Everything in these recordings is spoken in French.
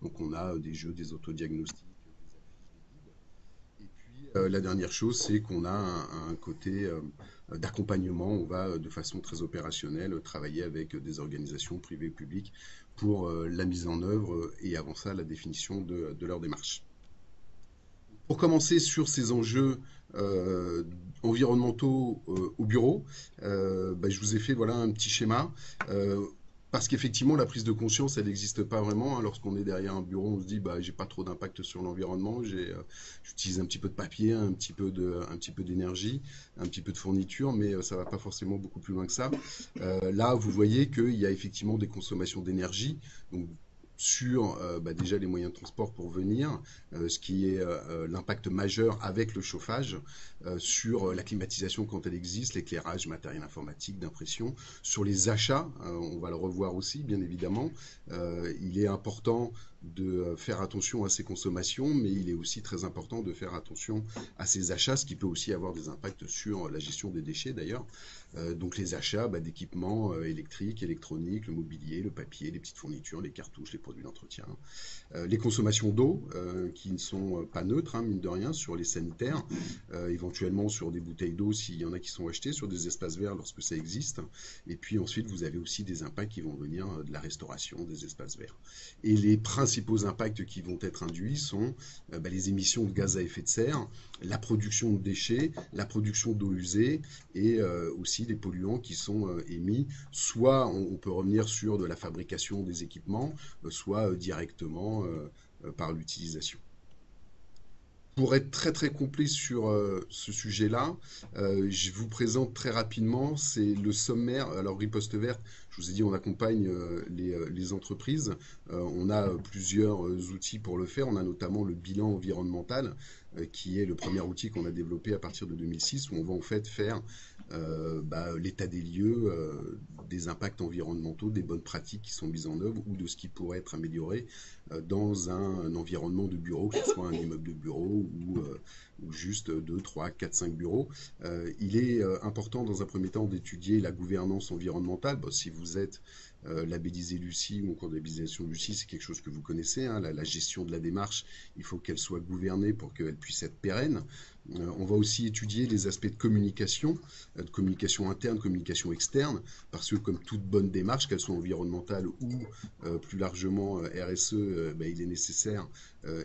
Donc on a des jeux, des autodiagnostics, des affiches, des guides. Et puis la dernière chose, c'est qu'on a un côté d'accompagnement. On va de façon très opérationnelle travailler avec des organisations privées et publiques pour la mise en œuvre et avant ça la définition de leur démarche. Pour commencer sur ces enjeux euh, environnementaux au bureau, bah, je vous ai fait voilà un petit schéma. euh, Parce qu'effectivement, la prise de conscience, elle n'existe pas vraiment, hein. Lorsqu'on est derrière un bureau, on se dit, bah, j'ai pas trop d'impact sur l'environnement, j'utilise un petit peu de papier, un petit peu d'énergie, un petit peu de fourniture, mais ça va pas forcément beaucoup plus loin que ça. Là, vous voyez qu'il y a effectivement des consommations d'énergie, donc sur bah, déjà les moyens de transport pour venir, ce qui est l'impact majeur avec le chauffage, sur la climatisation quand elle existe, l'éclairage, matériel informatique, d'impression, sur les achats, on va le revoir aussi bien évidemment. Il est important de faire attention à ses consommations, mais il est aussi très important de faire attention à ses achats, ce qui peut aussi avoir des impacts sur la gestion des déchets d'ailleurs. Donc les achats bah, d'équipements électriques, électroniques, le mobilier, le papier, les petites fournitures, les cartouches, les produits d'entretien. Les consommations d'eau, qui ne sont pas neutres, hein, mine de rien, sur les sanitaires, éventuellement sur des bouteilles d'eau s'il y en a qui sont achetées, sur des espaces verts lorsque ça existe. Et puis ensuite, vous avez aussi des impacts qui vont venir de la restauration des espaces verts. Et les principaux impacts qui vont être induits sont bah, les émissions de gaz à effet de serre, la production de déchets, la production d'eau usée et aussi des polluants qui sont émis. Soit on peut revenir sur de la fabrication des équipements, soit directement par l'utilisation. Pour être très très complet sur ce sujet-là, je vous présente très rapidement, c'est le sommaire. Alors Riposte Verte, je vous ai dit, on accompagne les entreprises. On a plusieurs outils pour le faire. On a notamment le bilan environnemental, qui est le premier outil qu'on a développé à partir de 2006, où on va en fait faire bah, l'état des lieux, des impacts environnementaux, des bonnes pratiques qui sont mises en œuvre ou de ce qui pourrait être amélioré dans un environnement de bureau, que ce soit un immeuble de bureau ou juste 2, 3, 4, 5 bureaux. Il est important dans un premier temps d'étudier la gouvernance environnementale. Bon, si vous êtes labellisé Lucie ou en cours de labellisation Lucie, c'est quelque chose que vous connaissez, hein. La gestion de la démarche, il faut qu'elle soit gouvernée pour qu'elle puisse être pérenne. On va aussi étudier les aspects de communication interne, communication externe, parce que comme toute bonne démarche, qu'elle soit environnementale ou plus largement RSE, ben, il est nécessaire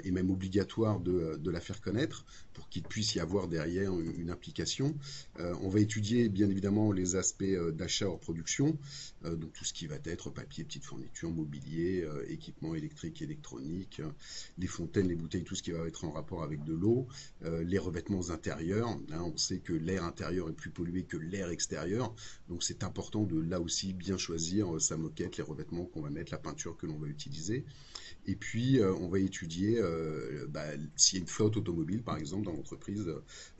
et même obligatoire de la faire connaître pour qu'il puisse y avoir derrière une implication. On va étudier bien évidemment les aspects d'achat hors production, donc tout ce qui va être papier, petites fournitures, mobilier, équipements électriques, électroniques, les fontaines, les bouteilles, tout ce qui va être en rapport avec de l'eau, les revêtements intérieurs. Hein, on sait que l'air intérieur est plus pollué que l'air extérieur, donc c'est important de là aussi bien choisir sa moquette, les revêtements qu'on va mettre, la peinture que l'on va utiliser. Et puis, on va étudier bah, s'il y a une flotte automobile, par exemple, dans l'entreprise,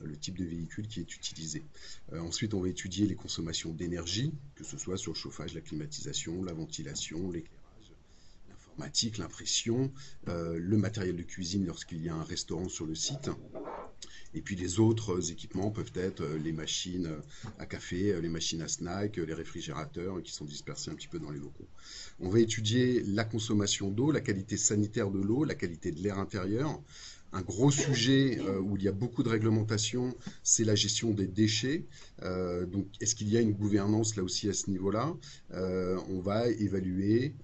le type de véhicule qui est utilisé. Ensuite, on va étudier les consommations d'énergie, que ce soit sur le chauffage, la climatisation, la ventilation, l'éclairage, l'informatique, l'impression, le matériel de cuisine lorsqu'il y a un restaurant sur le site. Et puis les autres équipements peuvent être les machines à café, les machines à snack, les réfrigérateurs qui sont dispersés un petit peu dans les locaux. On va étudier la consommation d'eau, la qualité sanitaire de l'eau, la qualité de l'air intérieur. Un gros sujet où il y a beaucoup de réglementation, c'est la gestion des déchets. Donc, est-ce qu'il y a une gouvernance là aussi à ce niveau-là? On va évaluer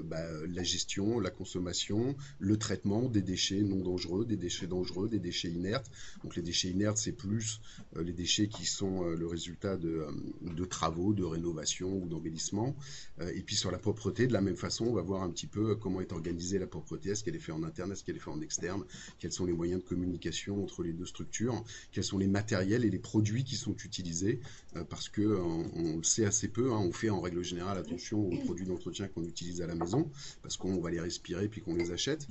bah, la gestion, la consommation, le traitement des déchets non dangereux, des déchets inertes. Donc, les déchets inertes, c'est plus les déchets qui sont le résultat de travaux, de rénovation ou d'embellissement. Et puis, sur la propreté, de la même façon, on va voir un petit peu comment est organisée la propreté. Est-ce qu'elle est faite en interne? Est-ce qu'elle est faite en externe? Quels sont les moyens de communication entre les deux structures, quels sont les matériels et les produits qui sont utilisés, parce que on le sait assez peu, hein, on fait en règle générale attention aux produits d'entretien qu'on utilise à la maison, parce qu'on va les respirer puis qu'on les achète.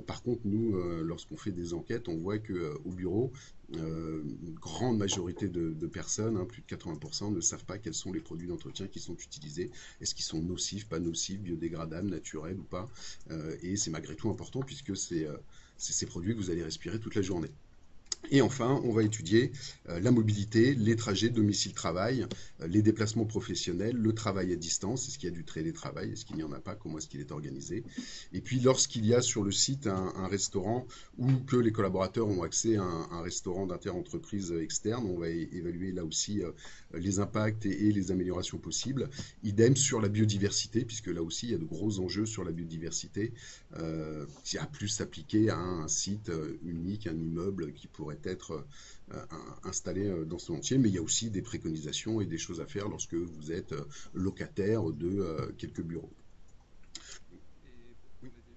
Par contre, nous, lorsqu'on fait des enquêtes, on voit qu'au bureau, une grande majorité de personnes, hein, plus de 80%, ne savent pas quels sont les produits d'entretien qui sont utilisés. Est-ce qu'ils sont nocifs, pas nocifs, biodégradables, naturels ou pas. Et c'est malgré tout important puisque c'est ces produits que vous allez respirer toute la journée. Et enfin, on va étudier la mobilité, les trajets domicile-travail, les déplacements professionnels, le travail à distance, est-ce qu'il y a du télétravail, est-ce qu'il n'y en a pas, comment est-ce qu'il est organisé. Et puis lorsqu'il y a sur le site un restaurant ou que les collaborateurs ont accès à un restaurant d'inter-entreprise externe, on va évaluer là aussi les impacts et les améliorations possibles. Idem sur la biodiversité, puisque là aussi il y a de gros enjeux sur la biodiversité, qui a plus s'appliquer à un site unique, un immeuble qui pourrait être installé dans son entier, mais il y a aussi des préconisations et des choses à faire lorsque vous êtes locataire de quelques bureaux. Et pour les début,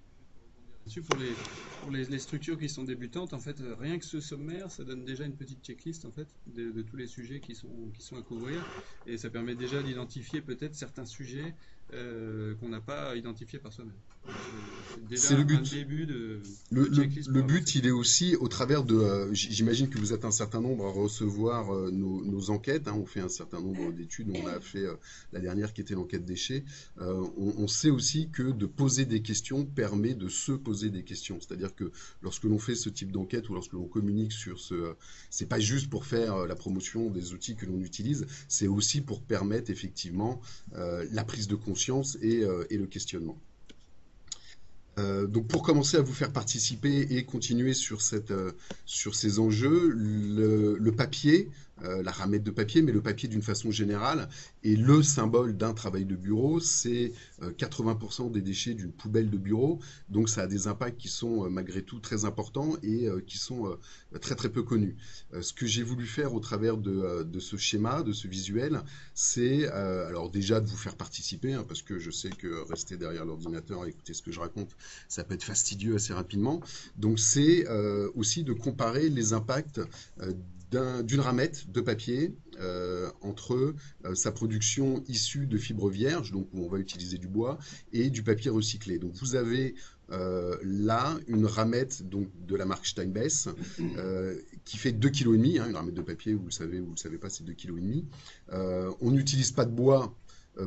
juste pour rebondir là-dessus, pour les structures qui sont débutantes, en fait, rien que ce sommaire, ça donne déjà une petite checklist en fait de tous les sujets qui sont à couvrir, et ça permet déjà d'identifier peut-être certains sujets qu'on n'a pas identifiés par soi-même. Donc, c'est C'est le déjà un but. début Le, de le- checklist le pour avancer, but, il quoi. est aussi au travers de. J'imagine que vous êtes un certain nombre à recevoir nos enquêtes, hein. On fait un certain nombre d'études. On a fait la dernière qui était l'enquête déchets. On sait aussi que de poser des questions permet de se poser des questions. C'est-à-dire que lorsque l'on fait ce type d'enquête ou lorsque l'on communique sur c'est pas juste pour faire la promotion des outils que l'on utilise, c'est aussi pour permettre effectivement la prise de conscience et le questionnement. Donc pour commencer à vous faire participer et continuer sur ces enjeux, le papier, la ramette de papier, mais le papier d'une façon générale, est le symbole d'un travail de bureau. C'est 80% des déchets d'une poubelle de bureau, donc ça a des impacts qui sont malgré tout très importants et qui sont très très peu connus. Ce que j'ai voulu faire au travers de ce schéma, de ce visuel, c'est alors déjà de vous faire participer, hein, parce que je sais que rester derrière l'ordinateur et écouter ce que je raconte, ça peut être fastidieux assez rapidement. Donc c'est aussi de comparer les impacts d'une ramette de papier entre sa production issue de fibres vierges, donc où on va utiliser du bois, et du papier recyclé. Donc vous avez là une ramette donc, de la marque Steinbess qui fait 2,5 kg, hein, une ramette de papier, vous le savez pas, c'est 2,5 kg. On n'utilise pas de bois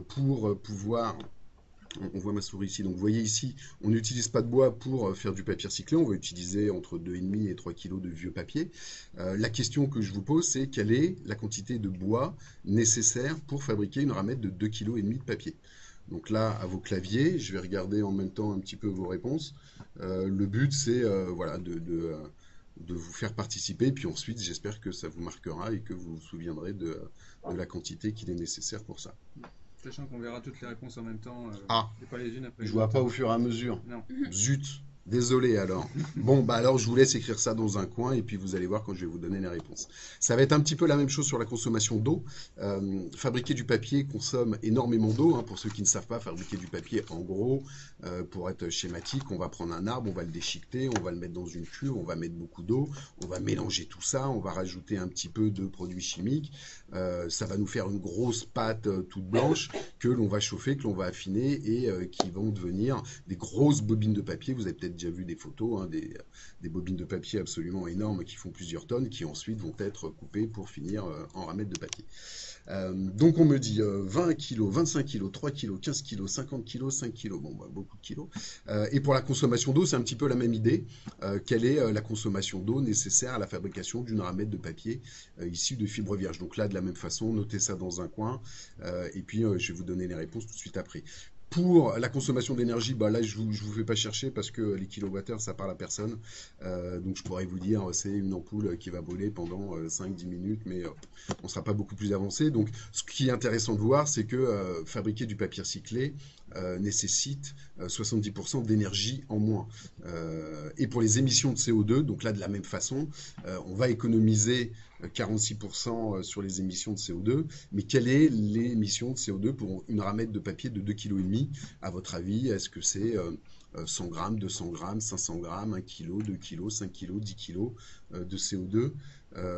pour pouvoir on voit ma souris ici. Donc, vous voyez ici, on n'utilise pas de bois pour faire du papier recyclé. On va utiliser entre 2,5 et 3 kg de vieux papier. La question que je vous pose, c'est quelle est la quantité de bois nécessaire pour fabriquer une ramette de 2,5 kg de papier. Donc là, à vos claviers, je vais regarder en même temps un petit peu vos réponses. Le but, c'est voilà, de vous faire participer. Puis ensuite, j'espère que ça vous marquera et que vous vous souviendrez de la quantité qu'il est nécessaire pour ça. Sachant qu'on verra toutes les réponses en même temps, Ah, et pas les unes après je les vois autres, pas hein. au fur et à mesure. Non. Zut, désolé alors. Bon, bah alors je vous laisse écrire ça dans un coin et puis vous allez voir quand je vais vous donner les réponses. Ça va être un petit peu la même chose sur la consommation d'eau. Fabriquer du papier consomme énormément d'eau, hein. Pour ceux qui ne savent pas, fabriquer du papier, en gros, pour être schématique, on va prendre un arbre, on va le déchiqueter, on va le mettre dans une cuve, on va mettre beaucoup d'eau, on va mélanger tout ça, on va rajouter un petit peu de produits chimiques. Ça va nous faire une grosse pâte toute blanche que l'on va chauffer, que l'on va affiner et qui vont devenir des grosses bobines de papier. Vous avez peut-être déjà vu des photos, hein, des bobines de papier absolument énormes qui font plusieurs tonnes, qui ensuite vont être coupées pour finir en ramettes de papier. Donc on me dit 20 kg, 25 kg, 3 kg, 15 kg, 50 kg, 5 kg, bon bah, beaucoup de kilos. Et pour la consommation d'eau, c'est un petit peu la même idée. Quelle est la consommation d'eau nécessaire à la fabrication d'une ramette de papier issue de fibres vierges? Donc là, de la même façon, notez ça dans un coin, et puis je vais vous donner les réponses tout de suite après. Pour la consommation d'énergie, bah là je vous fais pas chercher parce que les kilowattheures ça parle à personne. Donc je pourrais vous dire c'est une ampoule qui va brûler pendant 5-10 minutes, mais on sera pas beaucoup plus avancé. Donc ce qui est intéressant de voir, c'est que fabriquer du papier recyclé nécessite 70% d'énergie en moins. Et pour les émissions de CO2, donc là de la même façon, on va économiser 46% sur les émissions de CO2, mais quelle est l'émission de CO2 pour une ramette de papier de 2,5 kg à votre avis? Est-ce que c'est 100 grammes, 200 grammes, 500 grammes, 1 kg, 2 kg, 5 kg, 10 kg de CO2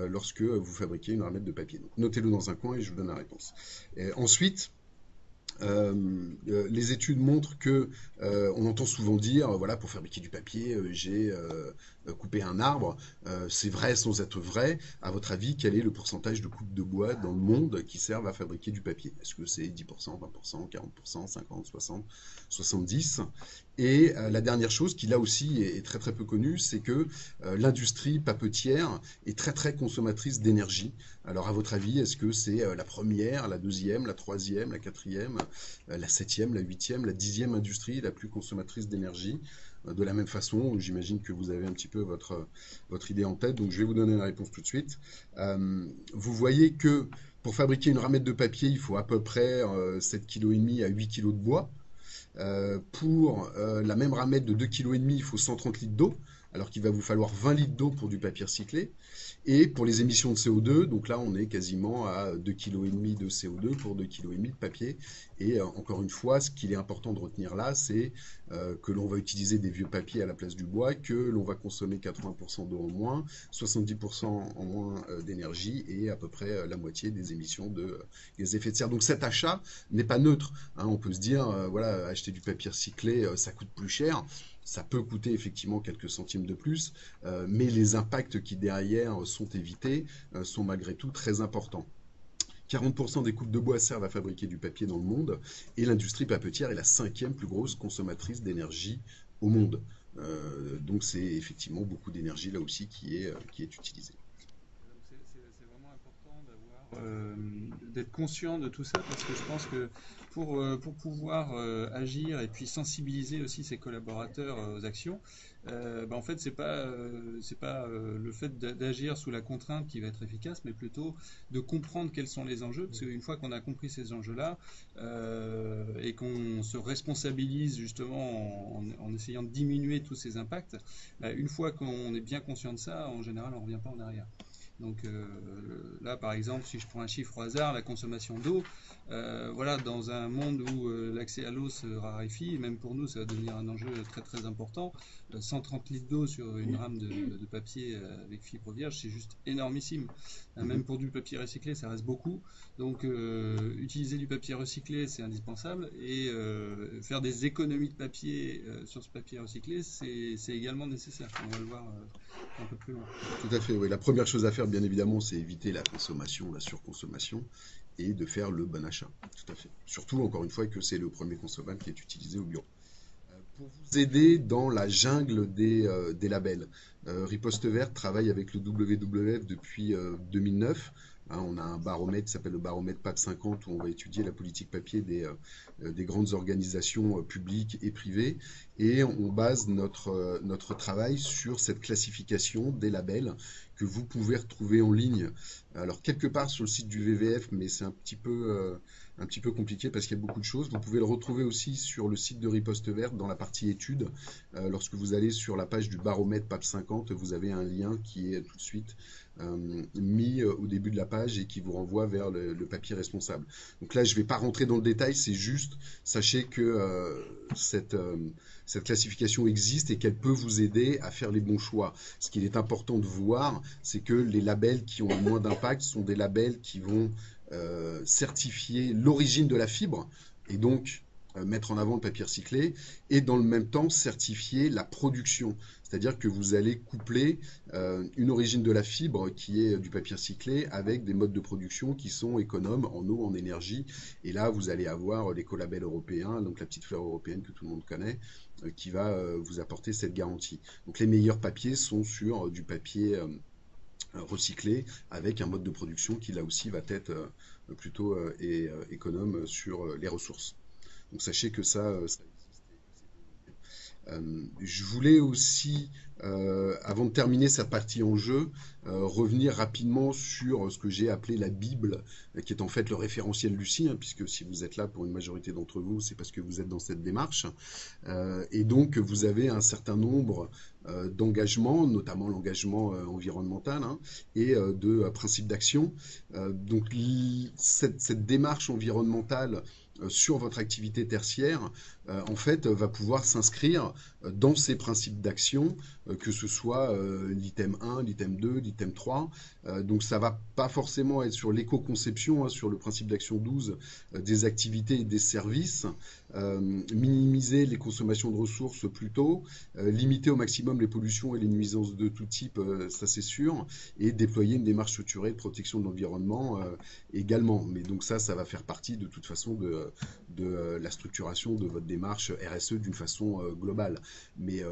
lorsque vous fabriquez une ramette de papier? Donc notez-le dans un coin et je vous donne la réponse. Et ensuite, Les études montrent que on entend souvent dire, voilà, pour fabriquer du papier, j'ai coupé un arbre. C'est vrai sans être vrai. À votre avis, quel est le pourcentage de coupes de bois dans le monde qui servent à fabriquer du papier? Est-ce que c'est 10%, 20%, 40%, 50, 60, 70? Et la dernière chose qui là aussi est très très peu connue, c'est que l'industrie papetière est très très consommatrice d'énergie. Alors à votre avis, est-ce que c'est la première, la deuxième, la troisième, la quatrième, la septième, la huitième, la dixième industrie la plus consommatrice d'énergie? De la même façon, j'imagine que vous avez un petit peu votre idée en tête, donc je vais vous donner la réponse tout de suite. Vous voyez que pour fabriquer une ramette de papier, il faut à peu près 7,5 kg à 8 kg de bois. Pour la même ramette de 2,5 kg, il faut 130 litres d'eau, alors qu'il va vous falloir 20 litres d'eau pour du papier recyclé. Et pour les émissions de CO2, donc là on est quasiment à 2,5 kg de CO2 pour 2,5 kg de papier. Et encore une fois, ce qu'il est important de retenir là, c'est que l'on va utiliser des vieux papiers à la place du bois, que l'on va consommer 80% d'eau en moins, 70% en moins d'énergie et à peu près la moitié des émissions de gaz à effet de serre. Donc cet achat n'est pas neutre, hein. On peut se dire, voilà, acheter du papier recyclé, ça coûte plus cher. Ça peut coûter effectivement quelques centimes de plus, mais les impacts qui derrière sont évités sont malgré tout très importants. 40% des coupes de bois servent à fabriquer du papier dans le monde, et l'industrie papetière est la cinquième plus grosse consommatrice d'énergie au monde. Donc c'est effectivement beaucoup d'énergie là aussi qui est utilisée. Donc c'est vraiment important d'être conscient de tout ça parce que je pense que pour pouvoir agir et puis sensibiliser aussi ses collaborateurs aux actions, en fait c'est pas le fait d'agir sous la contrainte qui va être efficace, mais plutôt de comprendre quels sont les enjeux, parce qu'une fois qu'on a compris ces enjeux-là et qu'on se responsabilise justement en essayant de diminuer tous ces impacts, une fois qu'on est bien conscient de ça, en général on ne revient pas en arrière. Donc là, par exemple, si je prends un chiffre au hasard, la consommation d'eau, voilà, dans un monde où l'accès à l'eau se raréfie, et même pour nous, ça va devenir un enjeu très très important. 130 litres d'eau sur une rame de papier avec fibre vierge, c'est juste énormissime. Même pour du papier recyclé, ça reste beaucoup. Donc utiliser du papier recyclé, c'est indispensable. Et faire des économies de papier sur ce papier recyclé, c'est également nécessaire. On va le voir un peu plus loin. Tout à fait, oui. La première chose à faire, bien évidemment, c'est éviter la consommation, la surconsommation, et de faire le bon achat. Tout à fait. Surtout, encore une fois, que c'est le premier consommable qui est utilisé au bureau. Pour vous aider dans la jungle des labels, Riposte Verte travaille avec le WWF depuis 2009. Hein, on a un baromètre qui s'appelle le baromètre PAP 50 où on va étudier la politique papier des grandes organisations publiques et privées. Et on base notre travail sur cette classification des labels que vous pouvez retrouver en ligne. Alors, quelque part sur le site du VVF, mais c'est un petit peu compliqué parce qu'il y a beaucoup de choses. Vous pouvez le retrouver aussi sur le site de Riposte Verte dans la partie études. Lorsque vous allez sur la page du baromètre PAP 50, vous avez un lien qui est tout de suite mis au début de la page et qui vous renvoie vers le papier responsable. Donc là, je ne vais pas rentrer dans le détail, c'est juste, sachez que cette classification existe et qu'elle peut vous aider à faire les bons choix. Ce qu'il est important de voir, c'est que les labels qui ont le moins d'impact sont des labels qui vont certifier l'origine de la fibre et donc mettre en avant le papier recyclé et dans le même temps certifier la production. C'est-à-dire que vous allez coupler une origine de la fibre qui est du papier recyclé avec des modes de production qui sont économes en eau, en énergie. Et là, vous allez avoir l'écolabel européen, donc la petite fleur européenne que tout le monde connaît, qui va vous apporter cette garantie. Donc les meilleurs papiers sont sur du papier recyclé avec un mode de production qui là aussi va être plutôt économe sur les ressources. Donc sachez que ça existe et que c'est je voulais aussi, avant de terminer cette partie en jeu, revenir rapidement sur ce que j'ai appelé la Bible, qui est en fait le référentiel Lucie, hein, puisque si vous êtes là pour une majorité d'entre vous, c'est parce que vous êtes dans cette démarche. Et donc, vous avez un certain nombre d'engagements, notamment l'engagement environnemental, hein, et de principes d'action. Donc, cette démarche environnementale sur votre activité tertiaire, en fait, va pouvoir s'inscrire dans ces principes d'action que ce soit l'item 1, l'item 2, l'item 3. Donc ça va pas forcément être sur l'éco-conception, hein, sur le principe d'action 12, des activités et des services, minimiser les consommations de ressources plutôt, limiter au maximum les pollutions et les nuisances de tout type, ça c'est sûr, et déployer une démarche structurée de protection de l'environnement également. Mais donc ça va faire partie de toute façon de la structuration de votre démarche RSE d'une façon globale. Mais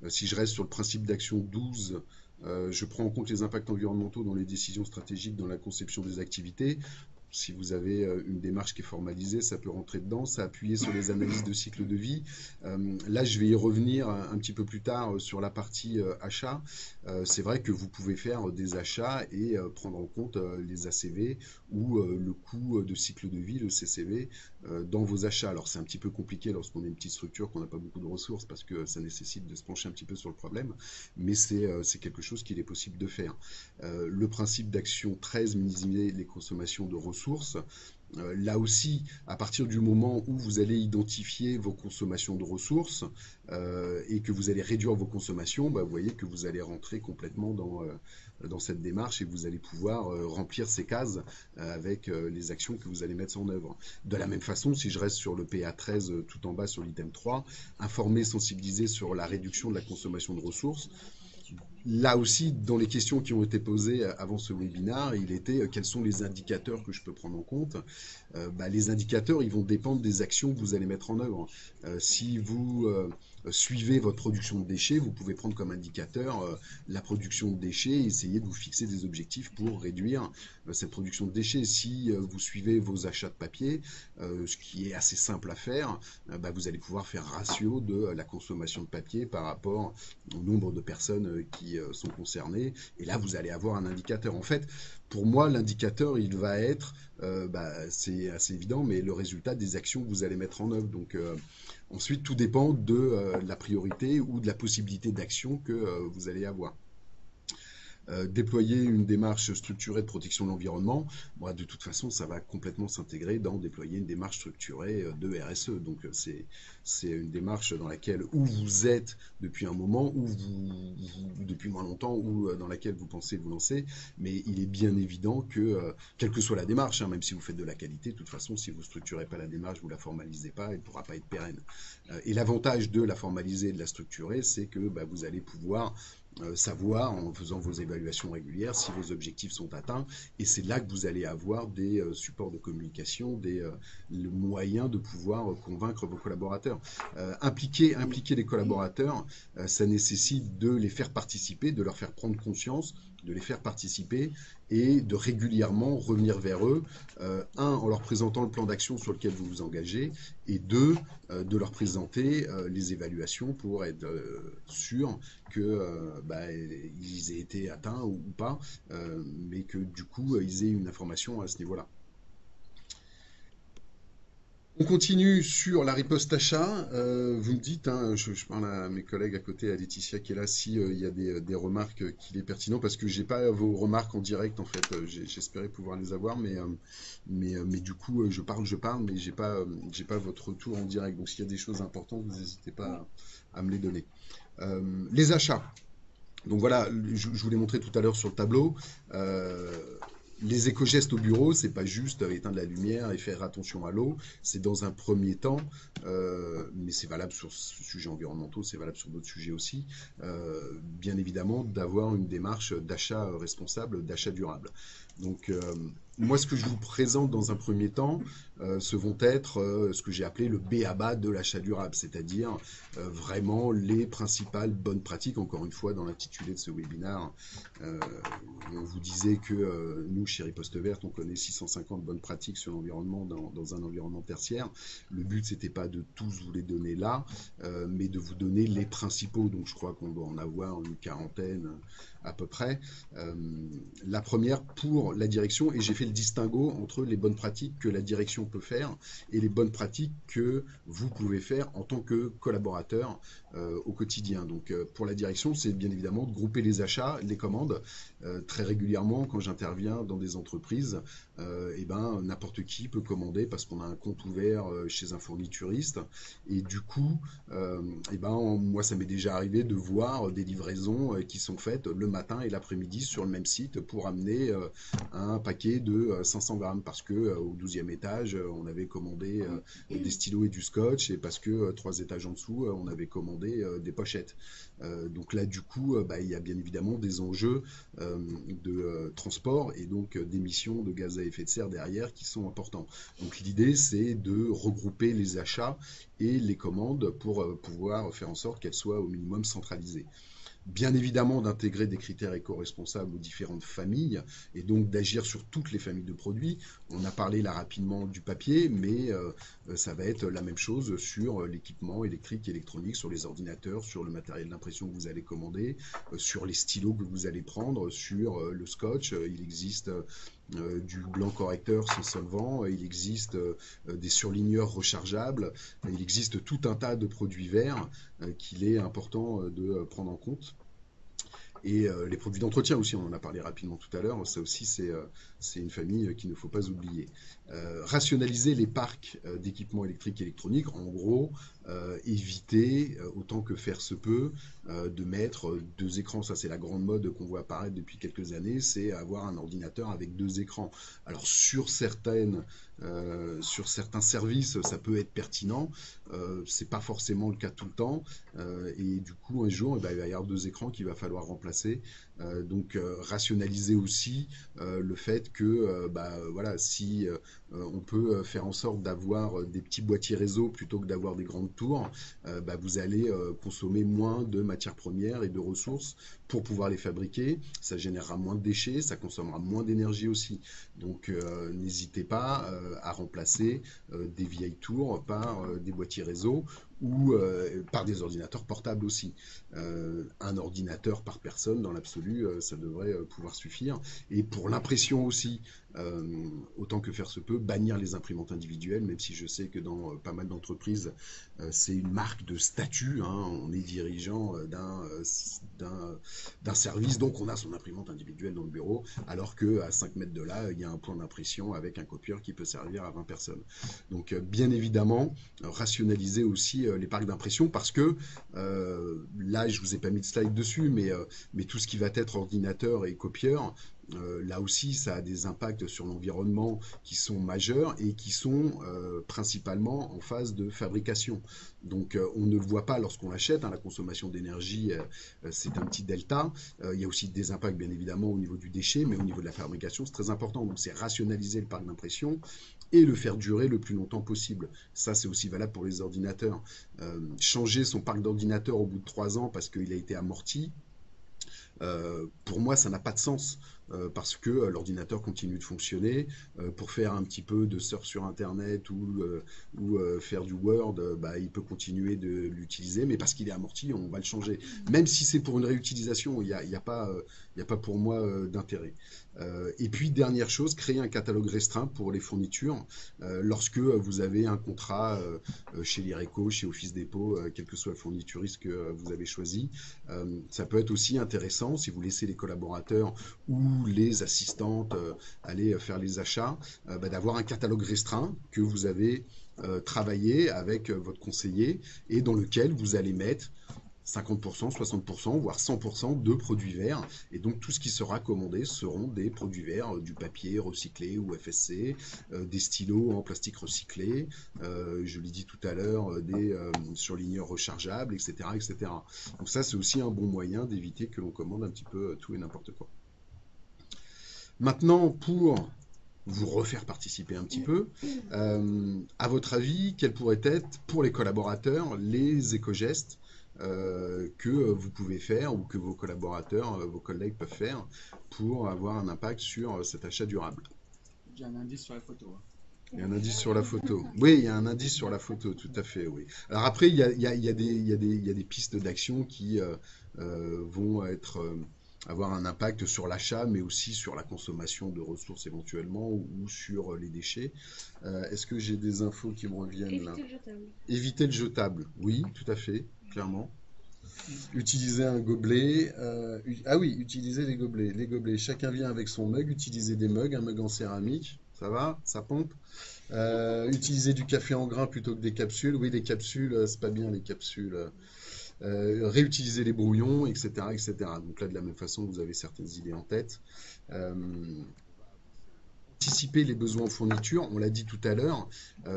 si je reste sur le principe d'action 12, je prends en compte les impacts environnementaux dans les décisions stratégiques, dans la conception des activités. Si vous avez une démarche qui est formalisée, ça peut rentrer dedans, ça appuyer sur les analyses de cycle de vie. Là, je vais y revenir un petit peu plus tard sur la partie achat. C'est vrai que vous pouvez faire des achats et prendre en compte les ACV ou le coût de cycle de vie, le CCV, dans vos achats. Alors, c'est un petit peu compliqué lorsqu'on est une petite structure, qu'on n'a pas beaucoup de ressources, parce que ça nécessite de se pencher un petit peu sur le problème, mais c'est quelque chose qu'il est possible de faire. Le principe d'action 13, minimiser les consommations de ressources. Là aussi, à partir du moment où vous allez identifier vos consommations de ressources et que vous allez réduire vos consommations, bah, vous voyez que vous allez rentrer complètement dans cette démarche et vous allez pouvoir remplir ces cases avec les actions que vous allez mettre en œuvre. De la même façon, si je reste sur le PA13 tout en bas sur l'item 3, informer, sensibiliser sur la réduction de la consommation de ressources. Là aussi, dans les questions qui ont été posées avant ce webinaire, il était quels sont les indicateurs que je peux prendre en compte. Les indicateurs, ils vont dépendre des actions que vous allez mettre en œuvre. Si vous suivez votre production de déchets, vous pouvez prendre comme indicateur la production de déchets et essayer de vous fixer des objectifs pour réduire cette production de déchets. Si vous suivez vos achats de papier, ce qui est assez simple à faire, vous allez pouvoir faire ratio de la consommation de papier par rapport au nombre de personnes qui sont concernées. Et là, vous allez avoir un indicateur. En fait, pour moi, l'indicateur, il va être, c'est assez évident, mais le résultat des actions que vous allez mettre en œuvre. Donc, ensuite, tout dépend de la priorité ou de la possibilité d'action que vous allez avoir. Déployer une démarche structurée de protection de l'environnement, de toute façon, ça va complètement s'intégrer dans déployer une démarche structurée de RSE. Donc, c'est une démarche dans laquelle où vous êtes depuis un moment, ou depuis moins longtemps, ou dans laquelle vous pensez vous lancer. Mais il est bien évident que, quelle que soit la démarche, hein, même si vous faites de la qualité, de toute façon, si vous ne structurez pas la démarche, vous ne la formalisez pas, elle ne pourra pas être pérenne. Et l'avantage de la formaliser et de la structurer, c'est que vous allez pouvoir savoir en faisant vos évaluations régulières si vos objectifs sont atteints et c'est là que vous allez avoir des supports de communication, le moyen de pouvoir convaincre vos collaborateurs. Impliquer les collaborateurs, ça nécessite de les faire participer, de leur faire prendre conscience, de les faire participer et de régulièrement revenir vers eux, en leur présentant le plan d'action sur lequel vous vous engagez, et deux, de leur présenter les évaluations pour être sûr qu'ils aient été atteints ou pas, mais que du coup, ils aient une information à ce niveau-là. On continue sur la riposte achat. Vous me dites, hein, je parle à mes collègues à côté, à Laetitia qui est là, s'il y a des remarques qu'il est pertinent, parce que j'ai pas vos remarques en direct en fait. J'espérais pouvoir les avoir, mais du coup je parle, mais j'ai pas votre retour en direct. Donc s'il y a des choses importantes, vous n'hésitez pas à me les donner. Les achats. Donc voilà, je vous l'ai montré tout à l'heure sur le tableau. Les éco-gestes au bureau, c'est pas juste éteindre la lumière et faire attention à l'eau. C'est dans un premier temps, mais c'est valable sur ce sujet environnementaux, c'est valable sur d'autres sujets aussi, bien évidemment, d'avoir une démarche d'achat responsable, d'achat durable. Donc, moi, ce que je vous présente dans un premier temps, ce vont être ce que j'ai appelé le b.a.-ba de l'achat durable, c'est-à-dire vraiment les principales bonnes pratiques. Encore une fois, dans l'intitulé de ce webinaire, on vous disait que nous, chez Riposte Verte, on connaît 650 bonnes pratiques sur l'environnement dans un environnement tertiaire. Le but, c'était pas de tous vous les donner là, mais de vous donner les principaux. Donc, je crois qu'on doit en avoir une quarantaine à peu près. La première pour la direction, et j'ai fait le distinguo entre les bonnes pratiques que la direction peut faire et les bonnes pratiques que vous pouvez faire en tant que collaborateur au quotidien. Donc pour la direction, c'est bien évidemment de grouper les achats, les commandes. Très régulièrement, quand j'interviens dans des entreprises, et ben, n'importe qui peut commander parce qu'on a un compte ouvert chez un fournituriste. Et du coup, et ben, moi, ça m'est déjà arrivé de voir des livraisons qui sont faites le matin et l'après-midi sur le même site pour amener un paquet de 500 grammes parce que au 12e étage, on avait commandé des stylos et du scotch et parce que 3 étages en dessous, on avait commandé des pochettes. Donc là, du coup, bah, il y a bien évidemment des enjeux de transport et donc d'émissions de gaz à effet de serre derrière qui sont importants. Donc l'idée, c'est de regrouper les achats et les commandes pour pouvoir faire en sorte qu'elles soient au minimum centralisées. Bien évidemment d'intégrer des critères éco-responsables aux différentes familles et donc d'agir sur toutes les familles de produits. On a parlé là rapidement du papier, mais ça va être la même chose sur l'équipement électrique et électronique, sur les ordinateurs, sur le matériel d'impression que vous allez commander, sur les stylos que vous allez prendre, sur le scotch. Il existe du blanc correcteur sans solvant, il existe des surligneurs rechargeables, il existe tout un tas de produits verts qu'il est important de prendre en compte. Et les produits d'entretien aussi, on en a parlé rapidement tout à l'heure, ça aussi c'est une famille qu'il ne faut pas oublier. Rationaliser les parcs d'équipements électriques et électroniques, en gros, éviter autant que faire se peut de mettre 2 écrans. Ça c'est la grande mode qu'on voit apparaître depuis quelques années, c'est avoir un ordinateur avec 2 écrans. Alors sur certains services, ça peut être pertinent, c'est pas forcément le cas tout le temps, et du coup un jour il va y avoir 2 écrans qu'il va falloir remplacer. Donc rationaliser aussi le fait que bah, voilà, si on peut faire en sorte d'avoir des petits boîtiers réseau plutôt que d'avoir des grandes tours, bah, vous allez consommer moins de matières premières et de ressources pour pouvoir les fabriquer. Ça générera moins de déchets, ça consommera moins d'énergie aussi. Donc n'hésitez pas à remplacer des vieilles tours par des boîtiers réseau ou par des ordinateurs portables aussi. Un ordinateur par personne, dans l'absolu, ça devrait pouvoir suffire. Et pour l'impression aussi, autant que faire se peut, bannir les imprimantes individuelles, même si je sais que dans pas mal d'entreprises, c'est une marque de statut, hein, on est dirigeant d'un service, donc on a son imprimante individuelle dans le bureau, alors qu'à 5 mètres de là, il y a un point d'impression avec un copieur qui peut servir à 20 personnes. Donc bien évidemment, rationaliser aussi les parcs d'impression, parce que là, je vous ai pas mis de slide dessus, mais tout ce qui va être ordinateur et copieur, là aussi, ça a des impacts sur l'environnement qui sont majeurs et qui sont principalement en phase de fabrication. Donc on ne le voit pas lorsqu'on l'achète, hein, la consommation d'énergie, c'est un petit delta. Il y a aussi des impacts bien évidemment au niveau du déchet, mais au niveau de la fabrication, c'est très important. Donc c'est rationaliser le parc d'impression et le faire durer le plus longtemps possible. Ça, c'est aussi valable pour les ordinateurs. Changer son parc d'ordinateurs au bout de 3 ans parce qu'il a été amorti, pour moi, ça n'a pas de sens parce que l'ordinateur continue de fonctionner. Pour faire un petit peu de surf sur Internet ou faire du Word, bah, il peut continuer de l'utiliser, mais parce qu'il est amorti, on va le changer. Même si c'est pour une réutilisation, il n'y a pas pour moi d'intérêt. Et puis, dernière chose, créer un catalogue restreint pour les fournitures. Lorsque vous avez un contrat chez l'IRECO, chez Office Dépôt, quel que soit le fournituriste que vous avez choisi, ça peut être aussi intéressant si vous laissez les collaborateurs ou les assistantes aller faire les achats, bah, d'avoir un catalogue restreint que vous avez travaillé avec votre conseiller et dans lequel vous allez mettre 50%, 60%, voire 100% de produits verts. Et donc tout ce qui sera commandé seront des produits verts, du papier recyclé ou FSC, des stylos en plastique recyclé, je l'ai dit tout à l'heure, des surligneurs rechargeables, etc., etc. Donc ça, c'est aussi un bon moyen d'éviter que l'on commande un petit peu tout et n'importe quoi. Maintenant, pour vous refaire participer un petit peu, à votre avis, quels pourraient être pour les collaborateurs les éco-gestes que vous pouvez faire ou que vos collaborateurs, vos collègues peuvent faire pour avoir un impact sur cet achat durable? J'ai un indice sur la photo. Hein. Il y a un indice sur la photo. Oui, il y a un indice sur la photo, tout à fait, oui. Alors après, il y a des pistes d'action qui vont être avoir un impact sur l'achat, mais aussi sur la consommation de ressources éventuellement ou sur les déchets. Est-ce que j'ai des infos qui me reviennent là? Éviter le jetable. Éviter le jetable, oui, tout à fait, clairement. Mm. Utiliser un gobelet. Ah oui, utiliser les gobelets. Les gobelets, chacun vient avec son mug. Utiliser des mugs, un mug en céramique. Ça va? Ça pompe? Utiliser du café en grains plutôt que des capsules. Oui, les capsules, c'est pas bien les capsules. Réutiliser les brouillons, etc., etc. Donc là, de la même façon, vous avez certaines idées en tête. Euh, Anticiper les besoins en fourniture, on l'a dit tout à l'heure,